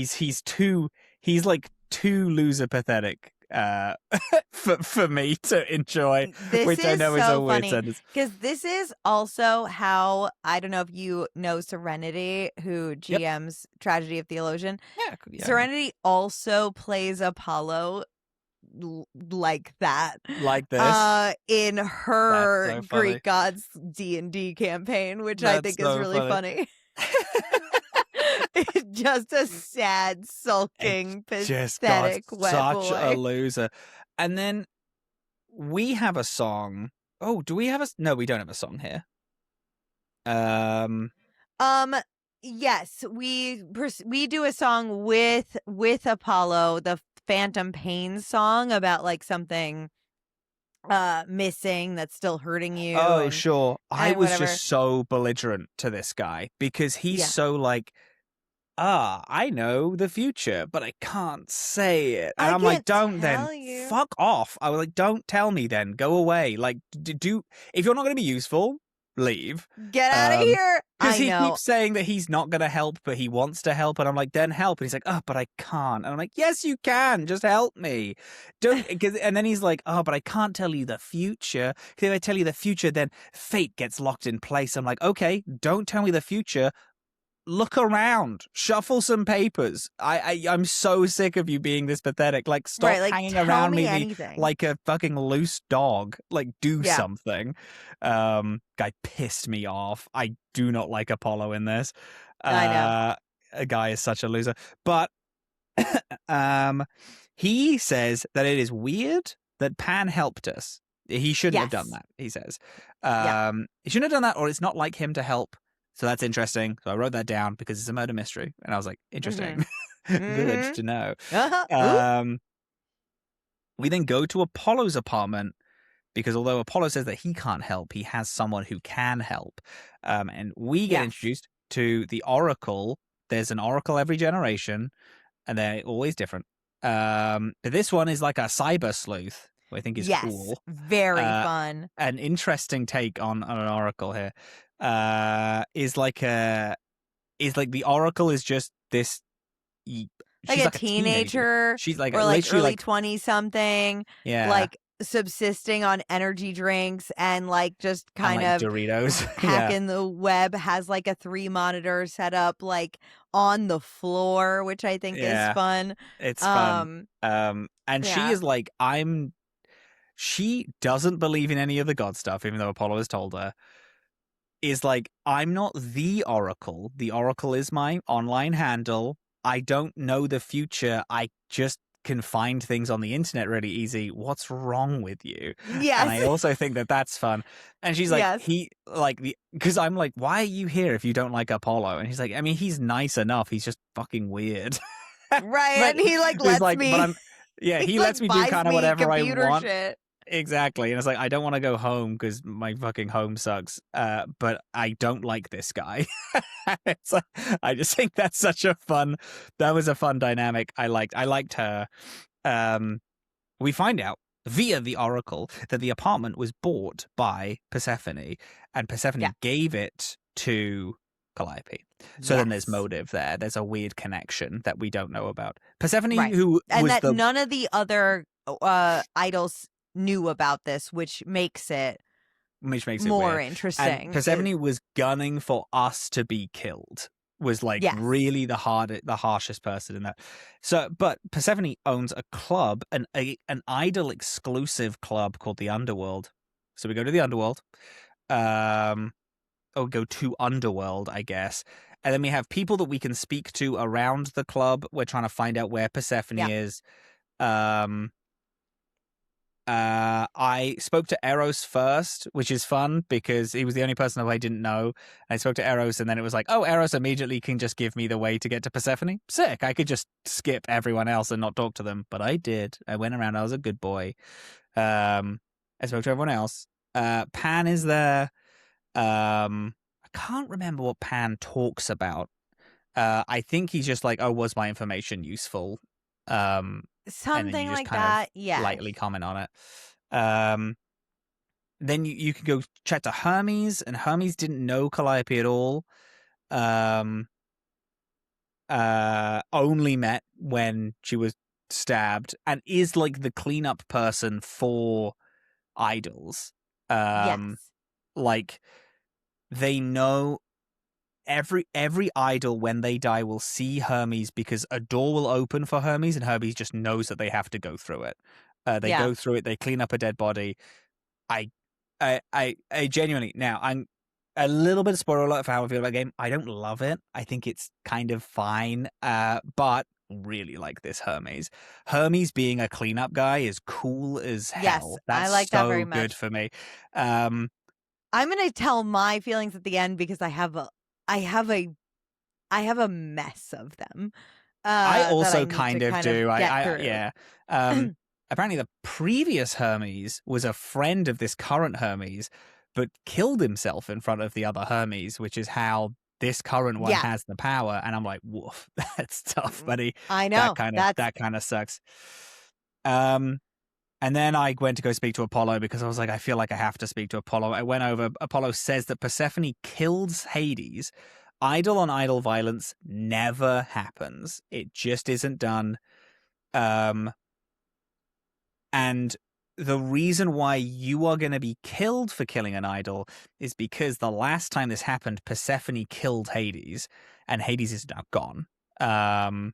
like too loser pathetic for me to enjoy, which I know is a weird sentence. Because this is also how, I don't know if you know Serenity, who GM's Tragedy of Theologian. Yeah. Serenity also plays Apollo like that, like this, in her Greek Gods D&D campaign, which I think is really funny. It's just a sad, sulking, pathetic wet boy. Such a loser. And then we have a song. Oh, do we have a? No, we don't have a song here. Yes, we do a song with Apollo, the Phantom Pain song about like something missing that's still hurting you. Oh, sure. I was just so belligerent to this guy because he's so like, I know the future, but I can't say it. And I'm like, don't then. Fuck off. I was like, don't tell me then. Go away. Like, do if you're not going to be useful, leave. Get out of here. Because he keeps saying that he's not going to help, but he wants to help. And I'm like, then help. And he's like, oh, but I can't. And I'm like, yes, you can. Just help me. And then he's like, oh, but I can't tell you the future. Because if I tell you the future, then fate gets locked in place. I'm like, okay, don't tell me the future. Look around, shuffle some papers. I'm so sick of you being this pathetic. Like, stop hanging around me like a fucking loose dog. Like, do something. Guy pissed me off. I do not like Apollo in this. I know. A guy is such a loser. But he says that it is weird that Pan helped us. He shouldn't have done that, he says. He shouldn't have done that, or it's not like him to help. So that's interesting. So I wrote that down because it's a murder mystery. And I was like, interesting. Good to know. We then go to Apollo's apartment because although Apollo says that he can't help, he has someone who can help. And we get introduced to the Oracle. There's an Oracle every generation, and they're always different. But this one is like a cyber sleuth, who I think is cool. Very fun. An interesting take on an Oracle here. Is like the Oracle is just this like a teenager. She's like or like early 20-something. Yeah, like subsisting on energy drinks and like just kind of Doritos hacking the web. Has like a 3 monitor set up like on the floor, which I think is fun. It's fun. And she is like, she doesn't believe in any of the god stuff, even though Apollo has told her. is like, I'm not the Oracle. The Oracle is my online handle. I don't know the future. I just can find things on the internet really easy. What's wrong with you? And I Yes. also think that that's fun. And she's like, Yes. because I'm like, why are you here if you don't like Apollo? And he's like, I mean, he's nice enough. He's just fucking weird. Right. But And he like he's lets like, but me yeah, he he lets like me do buys kind of me whatever I computer want. shit. Exactly. And it's like, I don't want to go home because my fucking home sucks. But I don't like this guy. It's like, I just think that was a fun dynamic. I liked her. We find out via the Oracle that the apartment was bought by Persephone, and Yeah. Persephone gave it to Calliope. So then there's Yes. motive there. There's a weird connection that we don't know about. Persephone, Right. who And was that none of the other idols knew about this, which makes it more weird. And interesting. Persephone was gunning for us to be killed. Was like Yes. really the harshest person in that. So, but Persephone owns a club, an idol exclusive club called the Underworld. So we go to the Underworld, or go to Underworld, I guess. And then we have people that we can speak to around the club. We're trying to find out where Persephone is. I spoke to Eros first, which is fun because he was the only person that I didn't know. I spoke to Eros, and then it was like, oh, Eros immediately can just give me the way to get to Persephone. Sick. I could just skip everyone else and not talk to them, but I did. I went around. I was a good boy. I spoke to everyone else. Pan is there. I can't remember what Pan talks about. I think he's just like, oh, was my information useful? And then Something you just like kind that. of Yes. lightly comment on it. Then you can go chat to Hermes, and Hermes didn't know Calliope at all. Only met when she was stabbed, and is like the cleanup person for idols. Yes. Like they know every idol when they die will see Hermes because a door will open for Hermes, and Hermes just knows that they have to go through it. They go through it. They clean up a dead body. I genuinely, now I'm a little bit of spoiler alert for how I feel about the game. I don't love it. I think it's kind of fine. But really like this Hermes. Hermes being a cleanup guy is cool as hell. Yes, That's I like that very so good much. for me. I'm gonna tell my feelings at the end because I have a mess of them. I also that kind of get do. through. Yeah. Apparently, the previous Hermes was a friend of this current Hermes, but killed himself in front of the other Hermes, which is how this current one has the power. And I'm like, woof, that's tough, buddy. I know That kind of sucks. And then I went to go speak to Apollo because I was like, I feel like I have to speak to Apollo. I went over. Apollo says that Persephone kills Hades. Idol on idol violence never happens. It just isn't done. And the reason why you are going to be killed for killing an idol is because the last time this happened, Persephone killed Hades, and Hades is now gone. Ooh,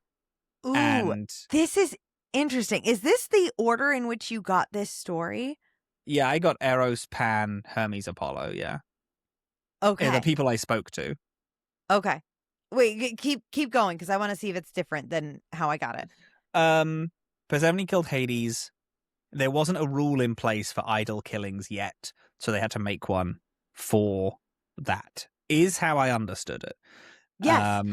and this is interesting. Is this the order in which you got this story? Yeah, I got Eros, Pan, Hermes, Apollo. Yeah. Okay. The people I spoke to. Okay. Wait, keep going because I want to see if it's different than how I got it. Persephone killed Hades. There wasn't a rule in place for idol killings yet, so they had to make one for that. Is how I understood it. Yes.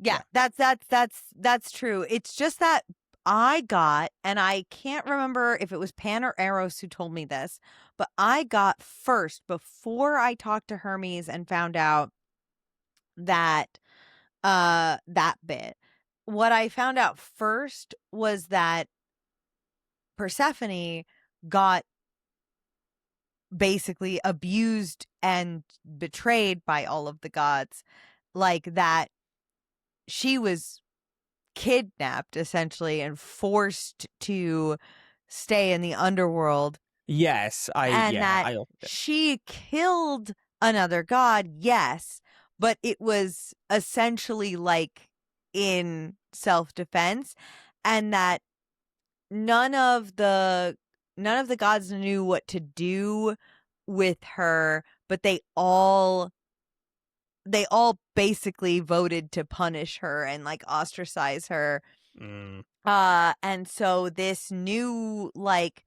Yeah, that's true. It's just that I got, and I can't remember if it was Pan or Eros who told me this, but I got first before I talked to Hermes and found out that that bit. What I found out first was that Persephone got basically abused and betrayed by all of the gods, like that she was kidnapped essentially and forced to stay in the underworld. Yes, she killed another god, yes, but it was essentially like in self-defense, and that none of the gods knew what to do with her but they all basically voted to punish her and like ostracize her. And so this new like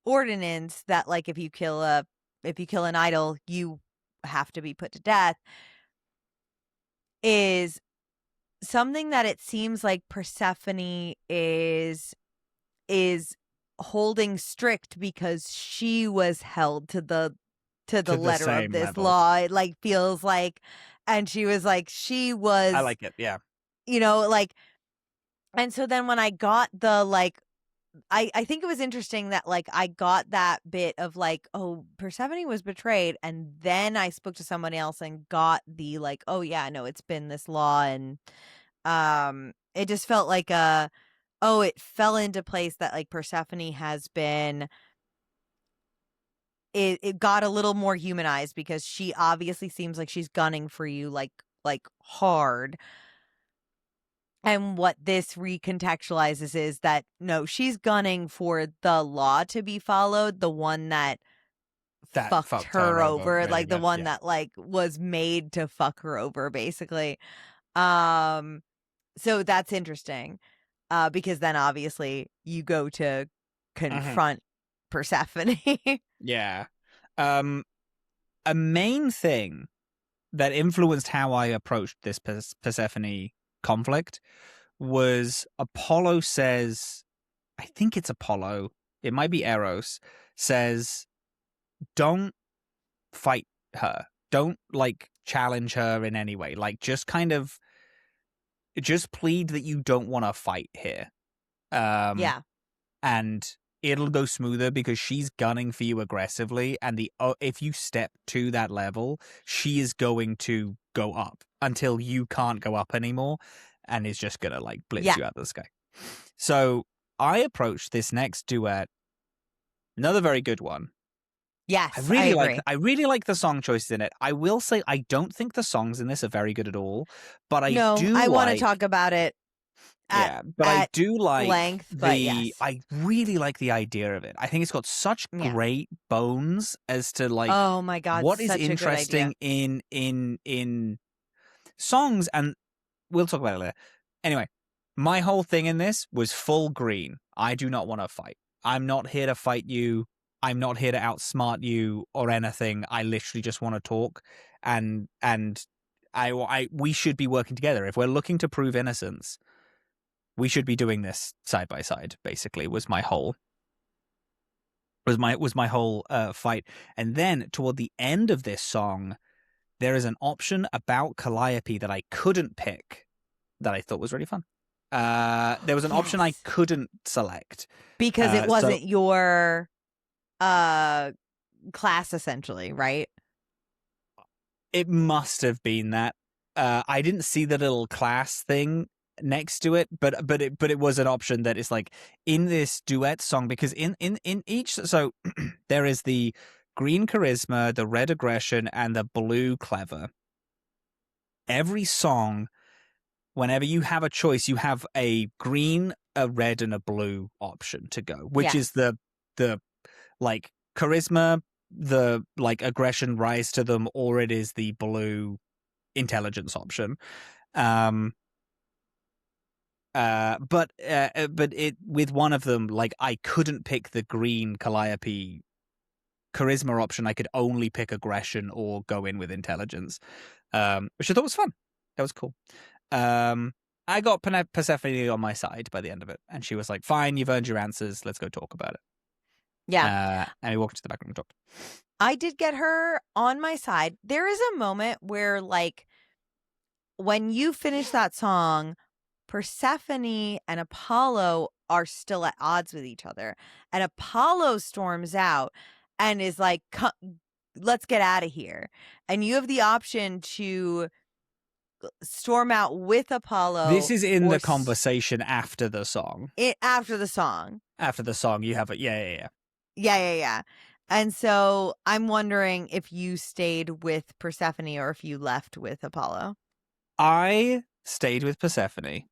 ordinance that like if you kill an idol, you have to be put to death, is something that it seems like Persephone is holding strict because she was held to the letter of this level. law. It like feels like, and she was like, she was, I like it. Yeah. you know, like, and so then when I got the like, I think it was interesting that like I got that bit of like, oh, Persephone was betrayed, and then I spoke to someone else and got the like, oh yeah, no, it's been this law, and it just felt like it fell into place that like Persephone has been, it got a little more humanized because she obviously seems like she's gunning for you like hard. And what this recontextualizes is that no, she's gunning for the law to be followed, the one that fucked her over, like the one that like was made to fuck her over, basically. So that's interesting. Because then obviously you go to confront Persephone. Yeah. A main thing that influenced how I approached this Persephone conflict was Apollo says, I think it's Apollo, it might be Eros, says, don't fight her. Don't like challenge her in any way. Like just kind of just plead that you don't want to fight here. Yeah. And it'll go smoother because she's gunning for you aggressively, and if you step to that level, she is going to go up until you can't go up anymore, and is just gonna like blitz you out of the sky. So I approached this next duet, another very good one. Yes, I really like the song choices in it. I will say I don't think the songs in this are very good at all, but I want to talk about it. I do like length, but yes. I really like the idea of it. I think it's got such great bones as to like, oh my god, what is interesting in songs, and we'll talk about it later. Anyway, my whole thing in this was full green. I do not want to fight. I'm not here to fight you. I'm not here to outsmart you or anything. I literally just want to talk, and we should be working together. If we're looking to prove innocence, we should be doing this side by side. Basically, was my whole fight. And then toward the end of this song, there is an option about Calliope that I couldn't pick that I thought was really fun. There was an option I couldn't select because it wasn't your class, essentially, right? It must have been that. I didn't see the little class thing next to it, but it was an option that is like in this duet song, because in each, so there is the green charisma, the red aggression, and the blue clever. Every song, whenever you have a choice, you have a green, a red, and a blue option to go, which is the like charisma, the like aggression rise to them, or it is the blue intelligence option. But it, with one of them, like I couldn't pick the green Calliope charisma option. I could only pick aggression or go in with intelligence, which I thought was fun. That was cool. I got Persephone on my side by the end of it, and she was like, "Fine, you've earned your answers. Let's go talk about it." Yeah. And we walked to the back room and talked. I did get her on my side. There is a moment where, like, when you finish that song, Persephone and Apollo are still at odds with each other. And Apollo storms out and is like, let's get out of here. And you have the option to storm out with Apollo. This is in the conversation after the song. After the song. After the song, you have it. Yeah. And so I'm wondering if you stayed with Persephone or if you left with Apollo. I stayed with Persephone.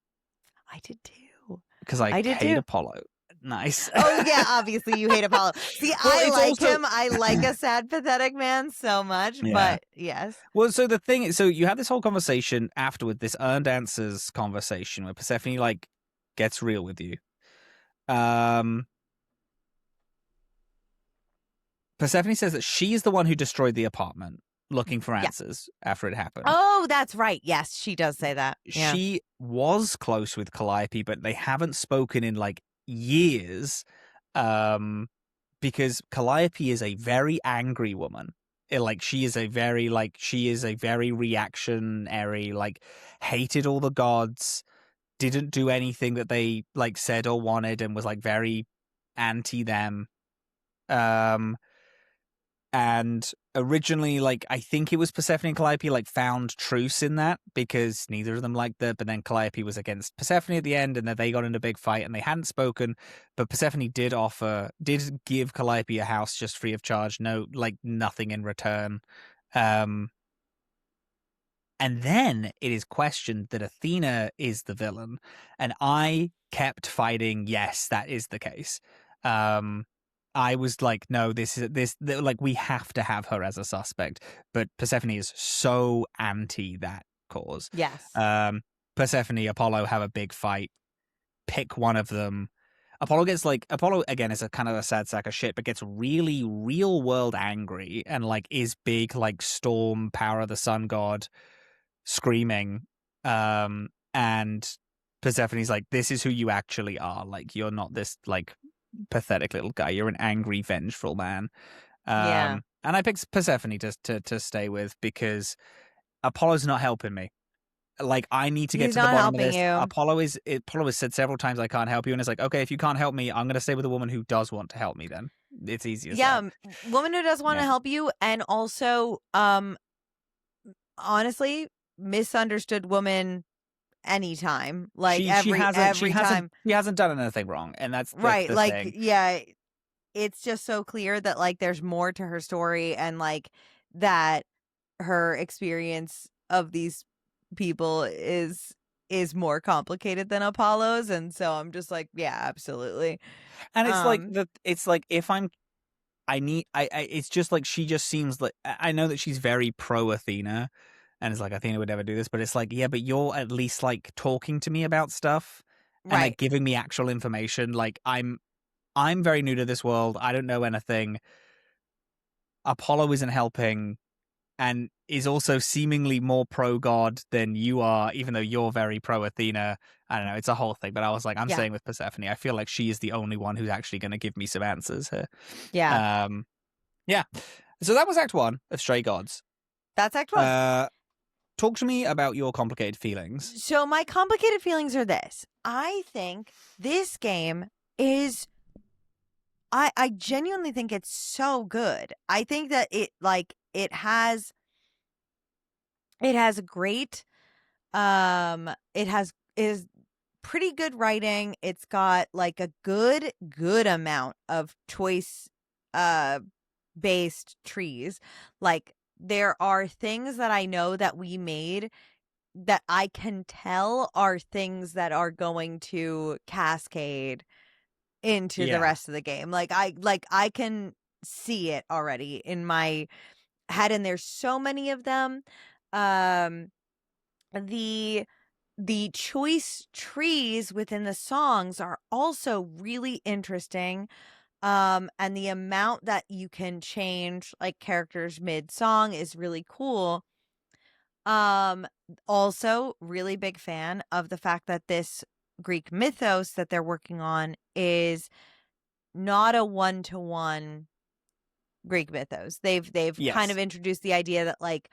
I did too. Because I hate Apollo. Nice. Oh yeah, obviously you hate Apollo. See, I like him. I like a sad, pathetic man so much. Yeah. But yes. Well, so the thing is, so you have this whole conversation afterward, this earned answers conversation where Persephone like gets real with you. Persephone says that she's the one who destroyed the apartment looking for answers after it happened. Oh, that's right. Yes, she does say that. Yeah. She was close with Calliope, but they haven't spoken in like years because Calliope is a very angry woman. She is a very reactionary, like hated all the gods, didn't do anything that they like said or wanted, and was like very anti them. And originally, like, I think it was Persephone and Calliope like found truce in that because neither of them liked it. But then Calliope was against Persephone at the end, and then they got into a big fight and they hadn't spoken. But Persephone did give Calliope a house just free of charge, nothing in return. And then it is questioned that Athena is the villain, and I kept fighting. Yes, that is the case. I was like, no, we have to have her as a suspect. But Persephone is so anti that cause. Yes. Persephone, Apollo have a big fight. Pick one of them. Apollo again is a kind of a sad sack of shit, but gets really real world angry and like is big like storm, power of the sun god, screaming. And Persephone's like, this is who you actually are. Like, you're not this like pathetic little guy. You're an angry, vengeful man. And I picked Persephone to stay with because Apollo's not helping me. Like, I need to get to the bottom of this. Apollo has said several times, I can't help you. And it's like, okay, if you can't help me, I'm going to stay with a woman who does want to help me then. It's easier. Yeah, woman who does want to help you. And also, honestly, misunderstood woman anytime. Like, every time. She hasn't done anything wrong. And that's right. The like, thing. Yeah, it's just so clear that, like, there's more to her story and, like, that her experience of these people is more complicated than Apollo's, and so I'm just like, yeah, absolutely. And it's like if it's just like she just seems like, I know that she's very pro Athena, and it's like Athena would never do this, but it's like, yeah, but you're at least like talking to me about stuff and like giving me actual information. Like, I'm very new to this world. I don't know anything. Apollo isn't helping and is also seemingly more pro-god than you are, even though you're very pro-Athena. I don't know, it's a whole thing. But I was like, I'm staying with Persephone. I feel like she is the only one who's actually going to give me some answers here. Yeah. Yeah. So that was Act 1 of Stray Gods. That's Act 1. Talk to me about your complicated feelings. So my complicated feelings are this. I think this game is... I genuinely think it's so good. I think that it has great it is pretty good writing. It's got like a good amount of choice based trees. Like, there are things that I know that we made that I can tell are things that are going to cascade into the rest of the game. Like I can see it already in my head, and there's so many of them. The choice trees within the songs are also really interesting. And the amount that you can change like characters mid-song is really cool. Also really big fan of the fact that this Greek mythos that they're working on is not a one-to-one Greek mythos. They've kind of introduced the idea that like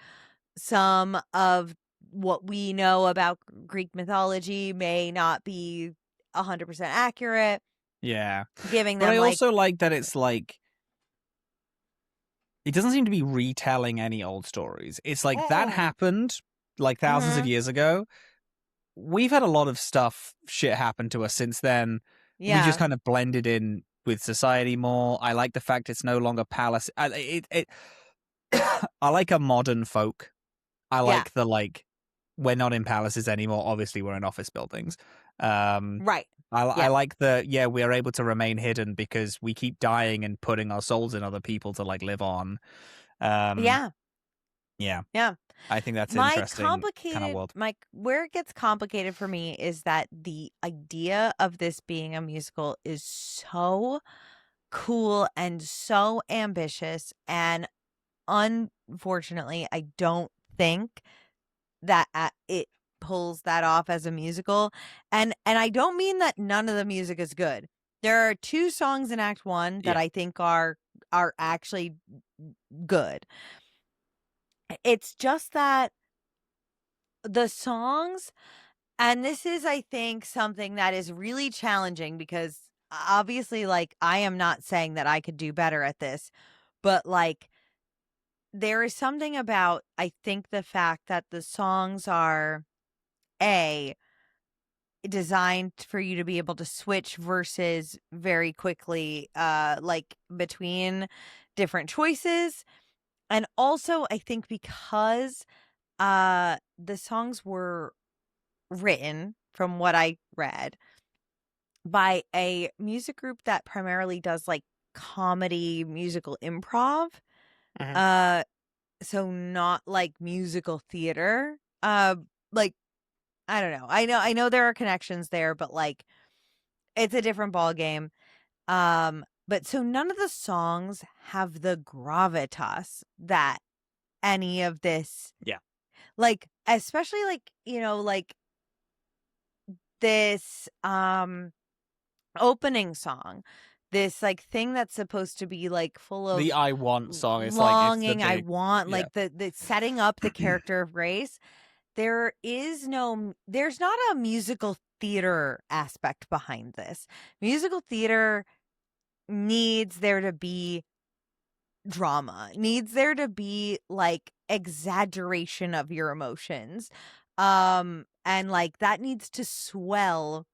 some of what we know about Greek mythology may not be 100% accurate. Yeah. Giving them, but I also like that it's like, it doesn't seem to be retelling any old stories. It's like that happened like thousands of years ago. We've had a lot of shit happen to us since then. Yeah. We just kind of blended in with society more. I like the fact it's no longer palace. I like a modern folk. I like the like we're not in palaces anymore. Obviously, we're in office buildings. Right. I like we're able to remain hidden because we keep dying and putting our souls in other people to like live on. Yeah. Yeah. Yeah. I think that's interesting kind of world. Where it gets complicated for me is that the idea of this being a musical is so cool and so ambitious, and unfortunately I don't think that it pulls that off as a musical. And I don't mean that none of the music is good. There are 2 songs in Act 1 that Yeah. I think are actually good. It's just that the songs, and this is, I think, something that is really challenging because obviously, like, I am not saying that I could do better at this, but like, there is something about, I think, the fact that the songs are designed for you to be able to switch verses very quickly, like between different choices. And also, I think because the songs were written, from what I read, by a music group that primarily does like comedy musical improv. Mhm. Uh so not like musical theater. Like, I don't know. I know there are connections there, but like it's a different ball game. But so none of the songs have the gravitas that any of this, Yeah. like, especially like, like this opening song, this like thing that's supposed to be like full The of I Want song is like it's the longing. I big want, yeah. like, the setting up the character of Grace. There's not a musical theater aspect behind this. Musical theater needs there to be drama, needs there to be like exaggeration of your emotions. And like that needs to swell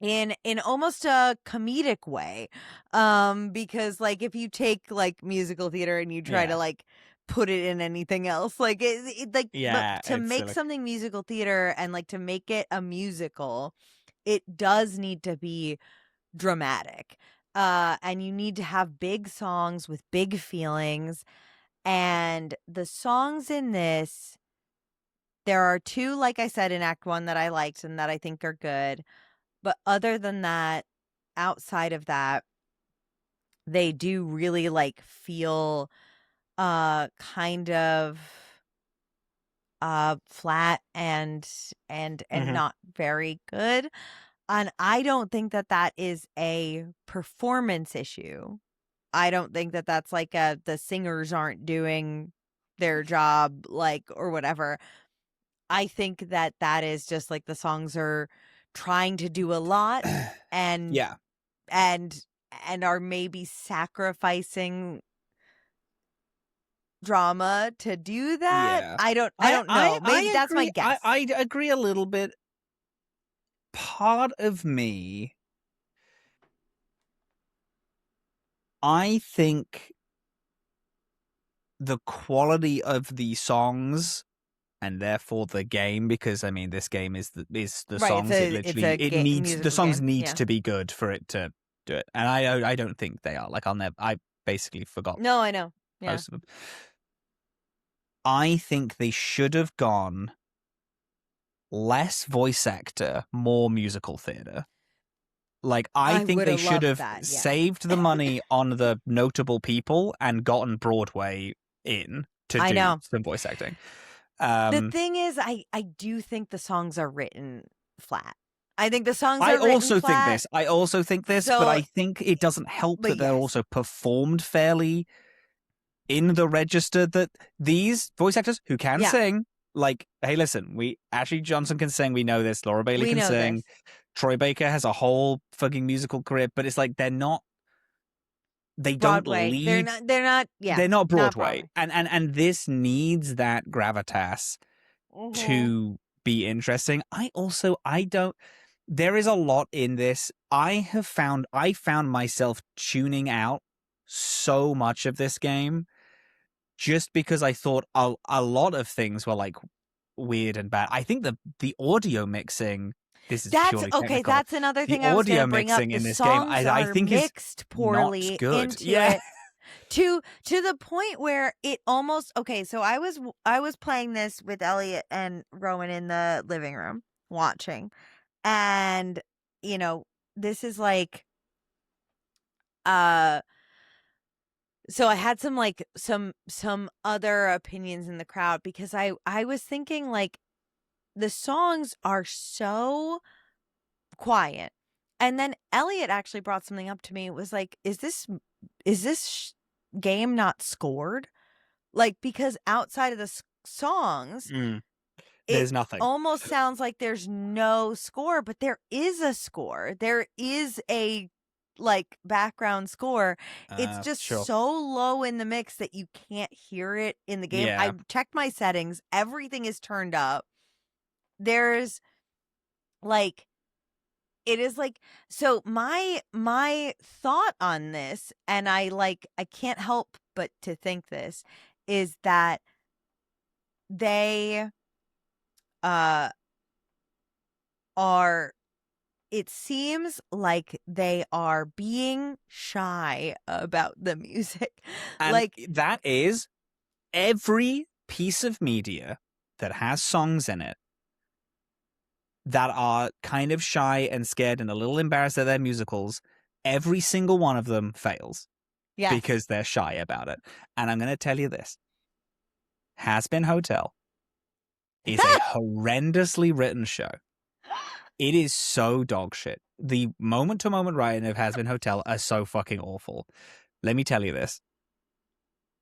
in almost a comedic way. Because like if you take like musical theater and you try to Yeah. like put it in anything else, like like, but Yeah, to it's make silly. something musical theater and like to make it a musical, it does need to be dramatic. And you need to have big songs with big feelings. And the songs in this, there are 2, like I said, in Act 1 that I liked and that I think are good. But other than that, outside of that, they do really like feel kind of flat and Mhm. not very good. And I don't think that that is a performance issue. I don't think that that's like the singers aren't doing their job, like, or whatever. I think that that is just like the songs are trying to do a lot, and Yeah. and are maybe sacrificing drama to do that. Yeah. I don't know. I Maybe that's my agree. guess. I agree a little bit. Part of me, I think the quality of the songs and therefore the game, because I mean this game is the Right, songs. It it's literally a it needs the musical songs game. need Yeah. to be good for it to do it, and I don't think they are. Like I basically forgot No, I know. Yeah. most of them. I think they should have gone less voice actor, more musical theater. Like, I I think would they have should loved have that. Yeah. saved the money on the notable people and gotten Broadway in to I do know. some voice acting. The thing is, I do think the songs are written flat. I think the songs I are written also think flat. this. I also think this, but So, I think it doesn't help but that they're yes. also performed fairly in the register that these voice actors who can Yeah. sing, like, hey, listen, Ashley Johnson can sing, we know this, Laura Bailey We can know sing, this. Troy Baker has a whole fucking musical career, but it's like they don't Broadway. lead, Yeah, they're not not Broadway. Broadway. And this needs that gravitas Mhm. to be interesting. I don't there is a lot in this. I found myself tuning out so much of this game just because I thought a lot of things were like weird and bad. I think the audio mixing. This is That's purely okay. technical. That's another The thing I was going audio to bring up. mixing The in this game, songs I are think, is mixed not poorly good. into Yeah. it to the point where it almost okay. So I was playing this with Elliot and Rowan in the living room watching, and this is like so I had some like some other opinions in the crowd because I was thinking like the songs are so quiet. And then Elliot actually brought something up to me. It was like, is this game not scored? Like, because outside of the songs, it There's nothing. almost sounds like there's no score, but there is a score. There is a like background score. It's just Sure. so low in the mix that you can't hear it in the game. Yeah. I checked my settings. Everything is turned up. There's like it is like so my thought on this, and I can't help but to think this, is that they are it seems like they are being shy about the music. And like that is every piece of media that has songs in it that are kind of shy and scared and a little embarrassed at their musicals, every single one of them fails. yes. Because they're shy about it. And I'm going to tell you this. Has Been Hotel is a horrendously written show. It is so dog shit. The moment-to-moment writing of Has Been Hotel are so fucking awful. Let me tell you this.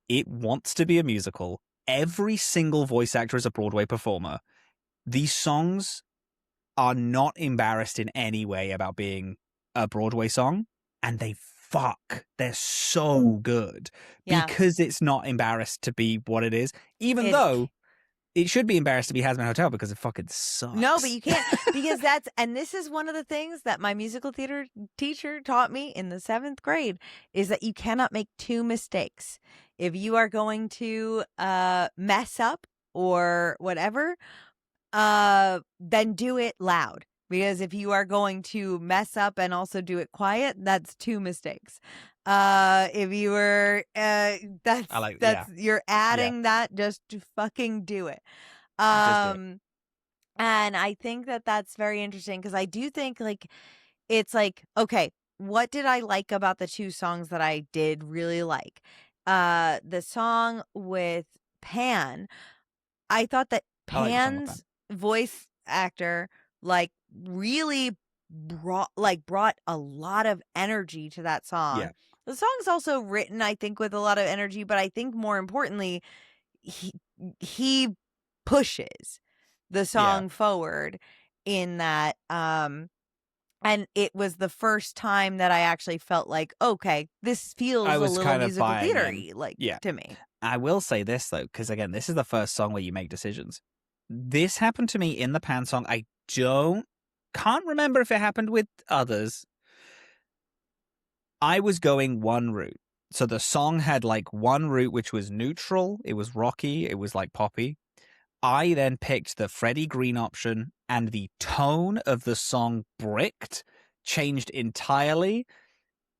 It wants to be a musical. Every single voice actor is a Broadway performer. These songs are not embarrassed in any way about being a Broadway song, and they fuck. They're so good because it's not embarrassed to be what it is, even though it should be embarrassed to be Has Been Hotel because it fucking sucks. No, but you can't because and this is one of the things that my musical theater teacher taught me in the 7th grade is that you cannot make 2 mistakes. If you are going to mess up or whatever, then do it loud. Because if you are going to mess up and also do it quiet, that's 2 mistakes. If you were, you're adding that, just to fucking do it. And I think that that's very interesting because I do think like, it's like, okay, what did I like about the 2 songs that I did really like? The song with Pan, I thought that Pan's voice actor like really brought a lot of energy to that song. Yeah. The song's also written, I think, with a lot of energy, but I think more importantly, he pushes the song forward in that and it was the first time that I actually felt like, okay, this feels a little kind of musical buying theater-y, like to me. I will say this though, because again, this is the first song where you make decisions. This happened to me in the Pan song. I can't remember if it happened with others. I was going one route. So the song had like one route, which was neutral. It was rocky. It was like poppy. I then picked the Freddie Green option, and the tone of the song Bricked changed entirely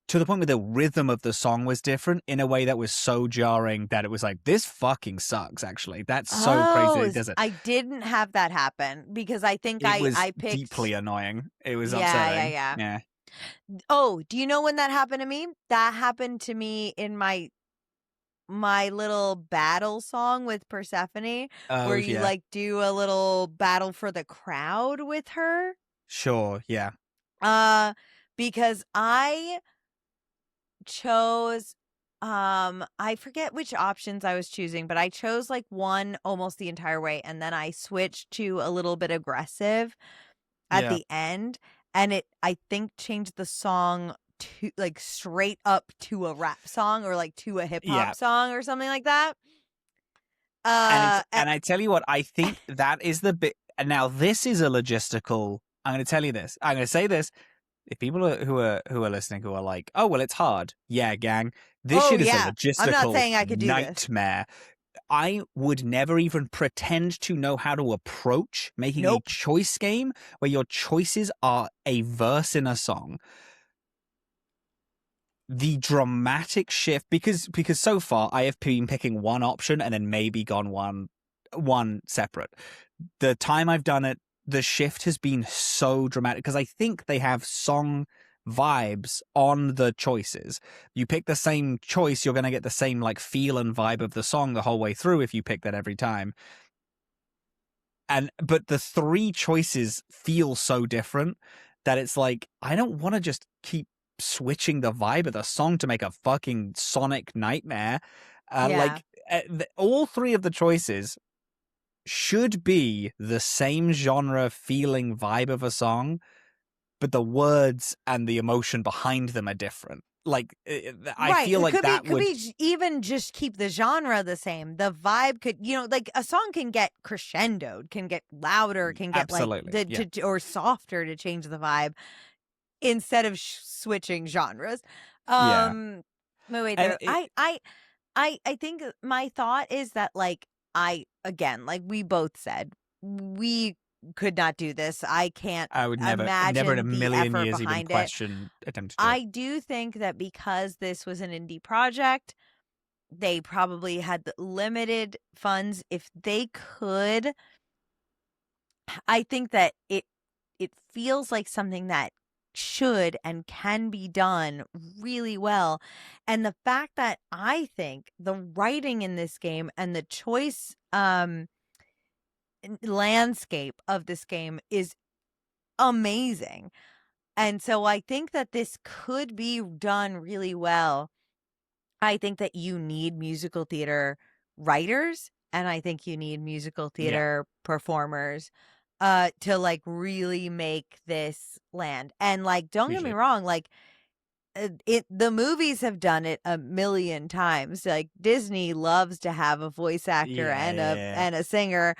to the point where the rhythm of the song was different in a way that was so jarring that it was like, this fucking sucks, actually. That's so crazy. It doesn't. I didn't have that happen because I think I picked... deeply annoying. It was upsetting. Yeah. Oh, do you know when that happened to me? That happened to me in my little battle song with Persephone, where you like do a little battle for the crowd with her. Sure, yeah. Because I chose I forget which options I was choosing, but I chose like one almost the entire way, and then I switched to a little bit aggressive at the end, and it I think changed the song to like straight up to a rap song or like to a hip hop song or something like that. And I tell you what, I think that is the bit. And now this is a logistical. I'm going to tell you this. I'm going to say this. If people who are listening who are like, oh well, it's hard. Yeah, gang. This shit is a logistical I'm not saying I could do nightmare. I would never even pretend to know how to approach making a Nope. choice game where your choices are a verse in a song. The dramatic shift, because so far I have been picking one option and then maybe gone one separate. The time I've done it, the shift has been so dramatic because I think they have song vibes on the choices. You pick the same choice, you're going to get the same like feel and vibe of the song the whole way through if you pick that every time. But the three choices feel so different that it's like, I don't want to just keep switching the vibe of the song to make a fucking sonic nightmare. Yeah. All three of the choices should be the same genre, feeling, vibe of a song, but the words and the emotion behind them are different. Like, I Right. feel It like that could be even just keep the genre the same. The vibe could, like a song can get crescendoed, can get louder, can get like absolutely, yeah. or softer to change the vibe instead of switching genres. Yeah. But wait And there. I think my thought is that like again, like we both said, we could not do this. I can't I would never in a imagine the million effort years even behind it. question attempt to do it. I do think that because this was an indie project, they probably had the limited funds. If they could, I think that it feels like something that should and can be done really well. And the fact that I think the writing in this game and the choice landscape of this game is amazing. And so I think that this could be done really well. I think that you need musical theater writers and I think you need musical Yeah. theater performers to like really make this land. And like don't get me wrong, like the movies have done it a million times. Like Disney loves to have a voice actor Yeah. and a singer.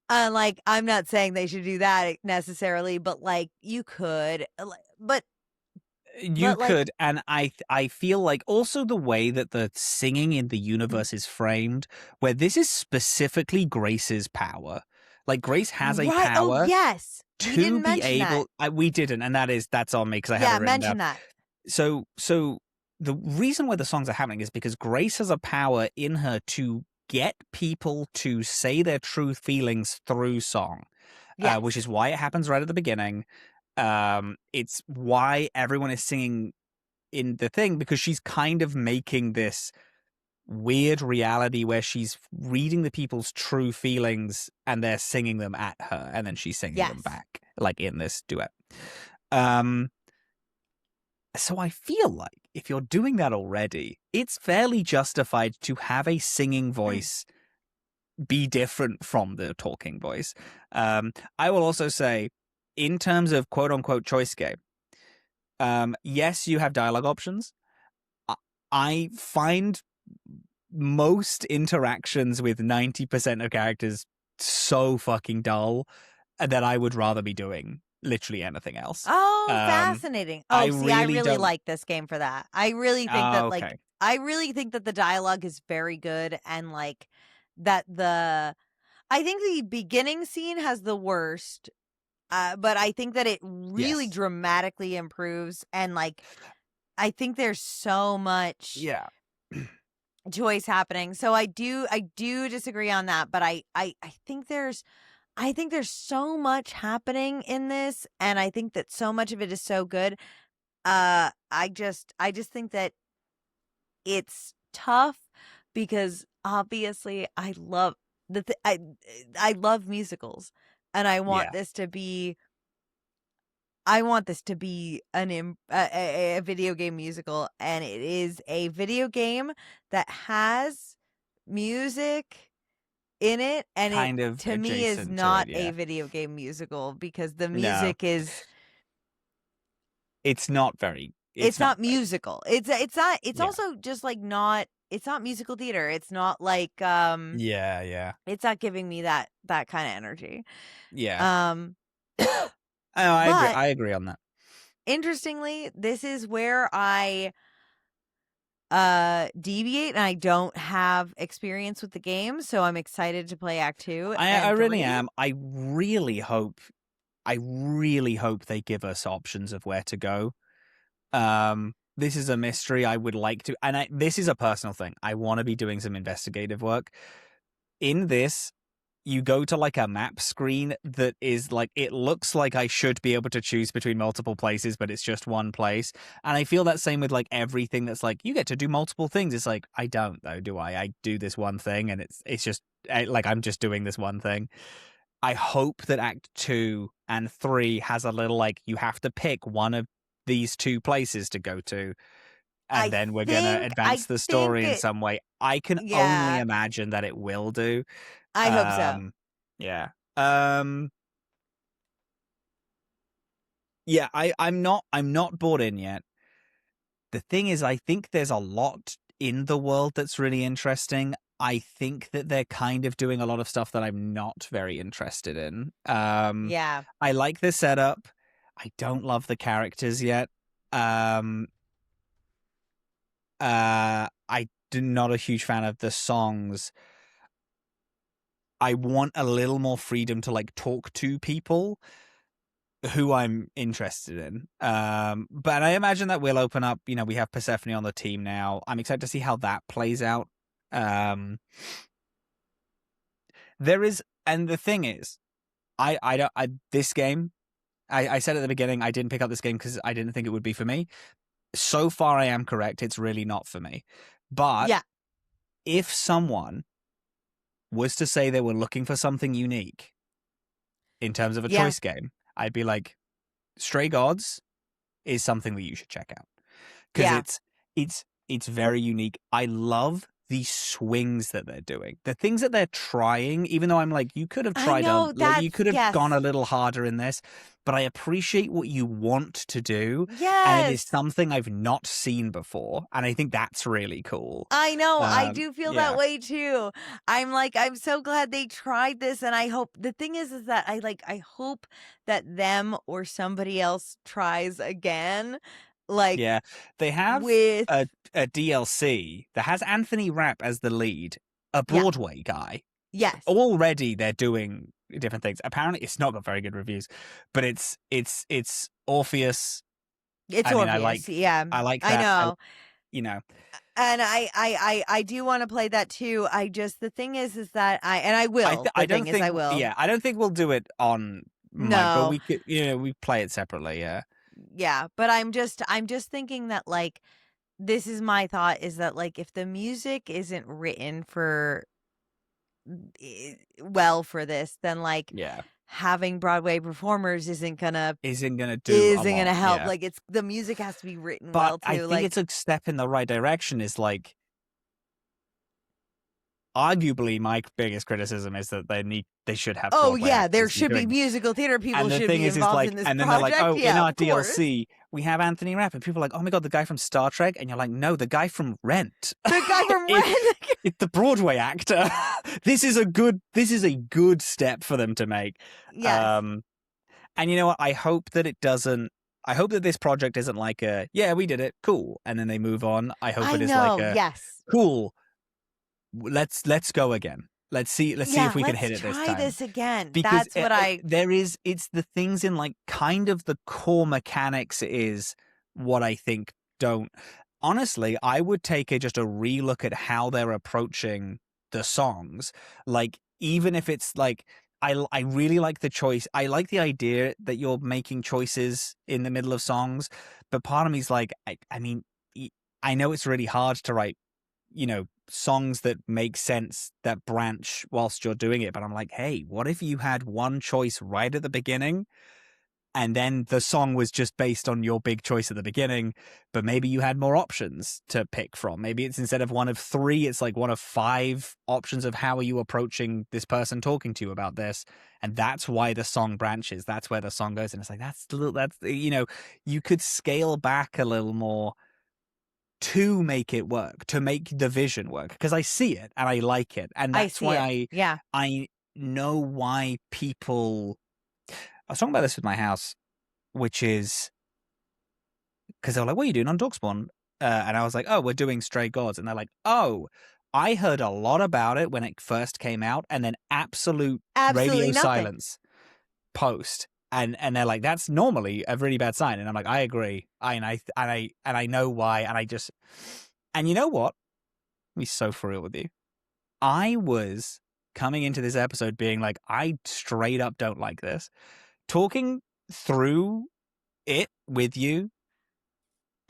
Like I'm not saying they should do that necessarily, but like you could You like could, and I feel like also the way that the singing in the universe is framed, where this is specifically Grace's power. Like Grace has a right. Oh power yes. We to didn't be mention that. able. We didn't, and that's on me because I have it Yeah, written down. mention that. So the reason why the songs are happening is because Grace has a power in her to get people to say their true feelings through song, Yes. which is why it happens right at the beginning. It's why everyone is singing in the thing, because she's kind of making this weird reality where she's reading the people's true feelings and they're singing them at her and then she's singing them back, like in this duet. So I feel like if you're doing that already, it's fairly justified to have a singing voice be different from the talking voice. I will also say, in terms of quote unquote choice game, yes, you have dialogue options. I find most interactions with 90% of characters so fucking dull that I would rather be doing literally anything else. Oh, fascinating. Oh, I see, I really don't like this game for that. I really think that okay. I really think that the dialogue is very good and like that I think the beginning scene has the worst. But I think that it really Yes. dramatically improves and like I think there's so much Yeah. choice happening. So I do disagree on that, but I think there's so much happening in this and I think that so much of it is so good. I just think that it's tough because obviously I love I love musicals and I want Yeah. this to be a video game musical, and it is a video game that has music in it, and it Kind of to me is adjacent to not it, a yeah. video game musical because the No. music is It's not very it's not great. musical. It's not it's Yeah. also just like not it's not musical theater. It's not like Yeah. it's not giving me that kind of energy. Yeah. Um Oh, I agree. but I agree on that. interestingly, this is where I deviate, and I don't have experience with the game, so I'm excited to play Act 2 I and really 3. am. I really hope they give us options of where to go. This is a mystery I would like to, and this is a personal thing. I want to be doing some investigative work. In this, you go to like a map screen that is like, it looks like I should be able to choose between multiple places, but it's just one place. And I feel that same with like everything that's like, you get to do multiple things. It's like, I don't though, do I? I do this one thing and it's just like, I'm just doing this one thing. I hope that Act 2 and 3 has a little like, you have to pick one of these two places to go to, and then we're gonna advance the story in some way. I can only imagine that it will do. I hope so. Yeah. Yeah, I'm not bought in yet. The thing is, I think there's a lot in the world that's really interesting. I think that they're kind of doing a lot of stuff that I'm not very interested in. Yeah. I like the setup. I don't love the characters yet. I'm not a huge fan of the songs. I want a little more freedom to like talk to people who I'm interested in. But I imagine that will open up, we have Persephone on the team now. I'm excited to see how that plays out. And the thing is, this game, I said at the beginning, I didn't pick up this game because I didn't think it would be for me. So far, I am correct. It's really not for me. But if someone was to say they were looking for something unique in terms of a choice game, I'd be like, Stray Gods is something that you should check out. Because it's very unique. I love the swings that they're doing. The things that they're trying, even though I'm like, you could have tried you could have gone a little harder in this, but I appreciate what you want to do. Yes. And it is something I've not seen before. And I think that's really cool. I know. I do feel that way too. I'm so glad they tried this. And I hope the thing is that I hope that them or somebody else tries again. They have with a DLC that has Anthony Rapp as the lead, a Broadway guy. Yes. Already they're doing different things. Apparently it's not got very good reviews, but it's Orpheus. It's Orpheus. I like that. I know. And I do want to play that too. The thing is that I will. I will. Yeah, I don't think we'll do it on mic, but we could, we play it separately. Yeah. Yeah, but I'm just thinking that like, this is my thought, is that like, if the music isn't written for this, then like having Broadway performers isn't gonna help. Yeah. Like, the music has to be written but well too. I think it's a step in the right direction. Is like, arguably my biggest criticism is that they should have. There should be musical theater people should be involved in this and then project. They're like, in our DLC we have Anthony Rapp, and people are like, oh my god, the guy from Star Trek, and you're like, no, the guy from Rent. The guy from Rent. It's the Broadway actor. This is a good step for them to make. Yes. And you know what? I hope that this project isn't like we did it, cool, and then they move on. I hope it is like cool. Let's go again. Let's see if we can hit it this time. Try this again. Because that's what it's the things in like kind of the core mechanics is what I think don't. Honestly, I would take just a relook at how they're approaching the songs. Like, even if it's like, I really like the choice. I like the idea that you're making choices in the middle of songs, but part of me is like, I mean, I know it's really hard to write, songs that make sense, that branch whilst you're doing it. But I'm like, hey, what if you had one choice right at the beginning, and then the song was just based on your big choice at the beginning, but maybe you had more options to pick from. Maybe it's instead of one of 3, it's like one of 5 options of how are you approaching this person talking to you about this. And that's why the song branches. That's where the song goes. And it's like, you could scale back a little more to make it work, to make the vision work, because I see it and I like it, and that's why I know why people. I was talking about this with my house, which is because they were like, "What are you doing on Dorkspawn?" and I was like, oh, we're doing Stray Gods. And they're like, oh, I heard a lot about it when it first came out, and then absolutely radio nothing. silence post. And they're like, that's normally a really bad sign. And I'm like, I agree. I know why. And you know what? Let me be so for real with you. I was coming into this episode being like, I straight up don't like this. Talking through it with you.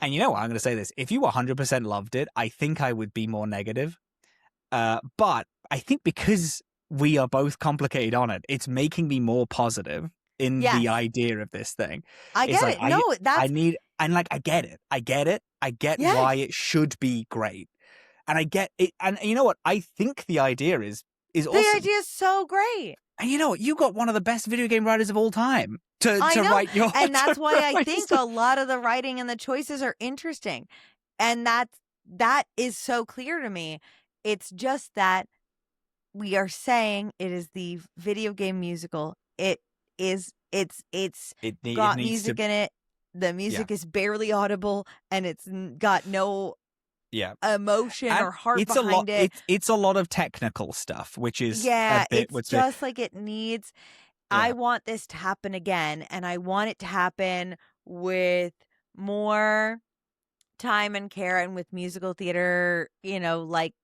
And you know what? I'm going to say this. If you 100% loved it, I think I would be more negative. But I think because we are both complicated on it, it's making me more positive in the idea of this thing. I get it. I get it. I get why it should be great. And I get it. And you know what? I think the idea is awesome. The idea is so great. And you know what? You got one of the best video game writers of all time to write your... And that's why I think a lot of the writing and the choices are interesting. And that is so clear to me. It's just that we are saying it is the video game musical. It's got music in it. The music is barely audible, and it's got no emotion or heart behind it. It's a lot of technical stuff, which is it's just like it needs. I want this to happen again, and I want it to happen with more time and care, and with musical theater, like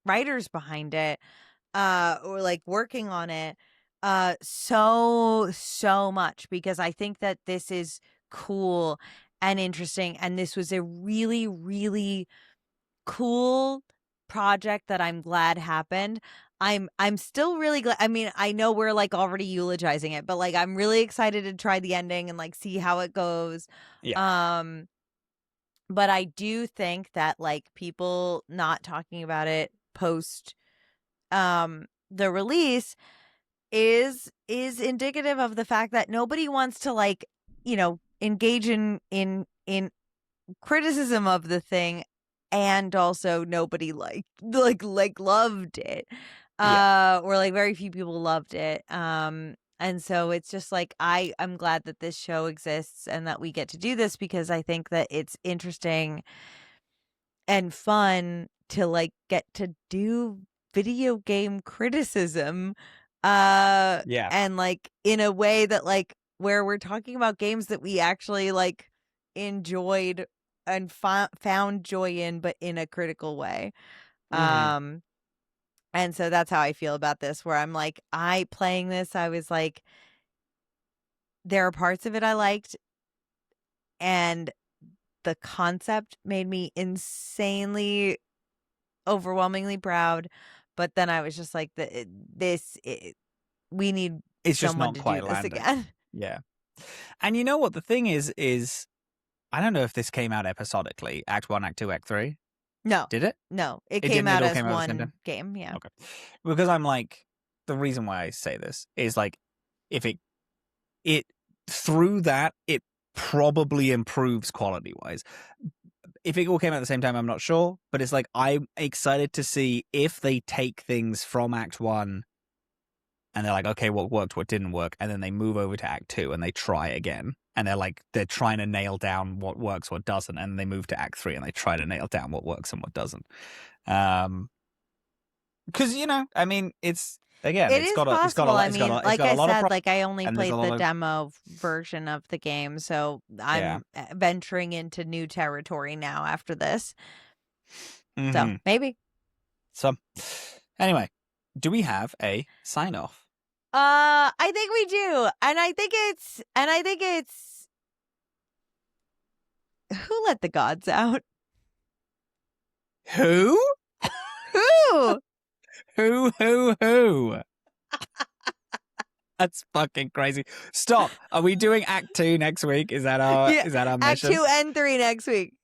writers behind it, or like working on it, so much, because I think that this is cool and interesting, and this was a really, really cool project that I'm glad happened. I'm still really glad. I mean, I know we're like already eulogizing it, but like I'm really excited to try the ending and like see how it goes. Yeah. But I do think that like people not talking about it post the release is indicative of the fact that nobody wants to like, engage in criticism of the thing, and also nobody like loved it. Or like very few people loved it. And so it's just like I'm glad that this show exists and that we get to do this, because I think that it's interesting and fun to like get to do video game criticism. And like in a way that like where we're talking about games that we actually like enjoyed and found joy in, but in a critical way. Mm-hmm. And so that's how I feel about this, where I'm like, playing this, I was like, there are parts of it I liked, and the concept made me insanely, overwhelmingly proud. But then I was just like, we need someone to do this again. Yeah. And you know what the thing is I don't know if this came out episodically, Act 1, Act 2, Act 3. No. Did it? No. It came out as one game, yeah. Okay. Because I'm like, the reason why I say this is like, if it through that, it probably improves quality-wise. If it all came out at the same time, I'm not sure. But it's like, I'm excited to see if they take things from Act 1 and they're like, okay, what worked, what didn't work, and then they move over to Act 2 and they try again. And they're trying to nail down what works, what doesn't, and they move to Act 3 and they try to nail down what works and what doesn't. Because I mean, it's again, it's got a lot of like I only played the demo version of the game, so I'm venturing into new territory now after this. Mm-hmm. So maybe. So anyway, do we have a sign off? I think we do. And I think it's who let the gods out? Who? Who? That's fucking crazy. Stop. Are we doing Act 2 next week? Is that our mission? Act 2 and 3 next week.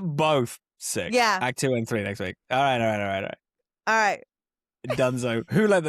Both. Sick. Yeah. Act 2 and 3 next week. All right. All right. Dunzo. Who let the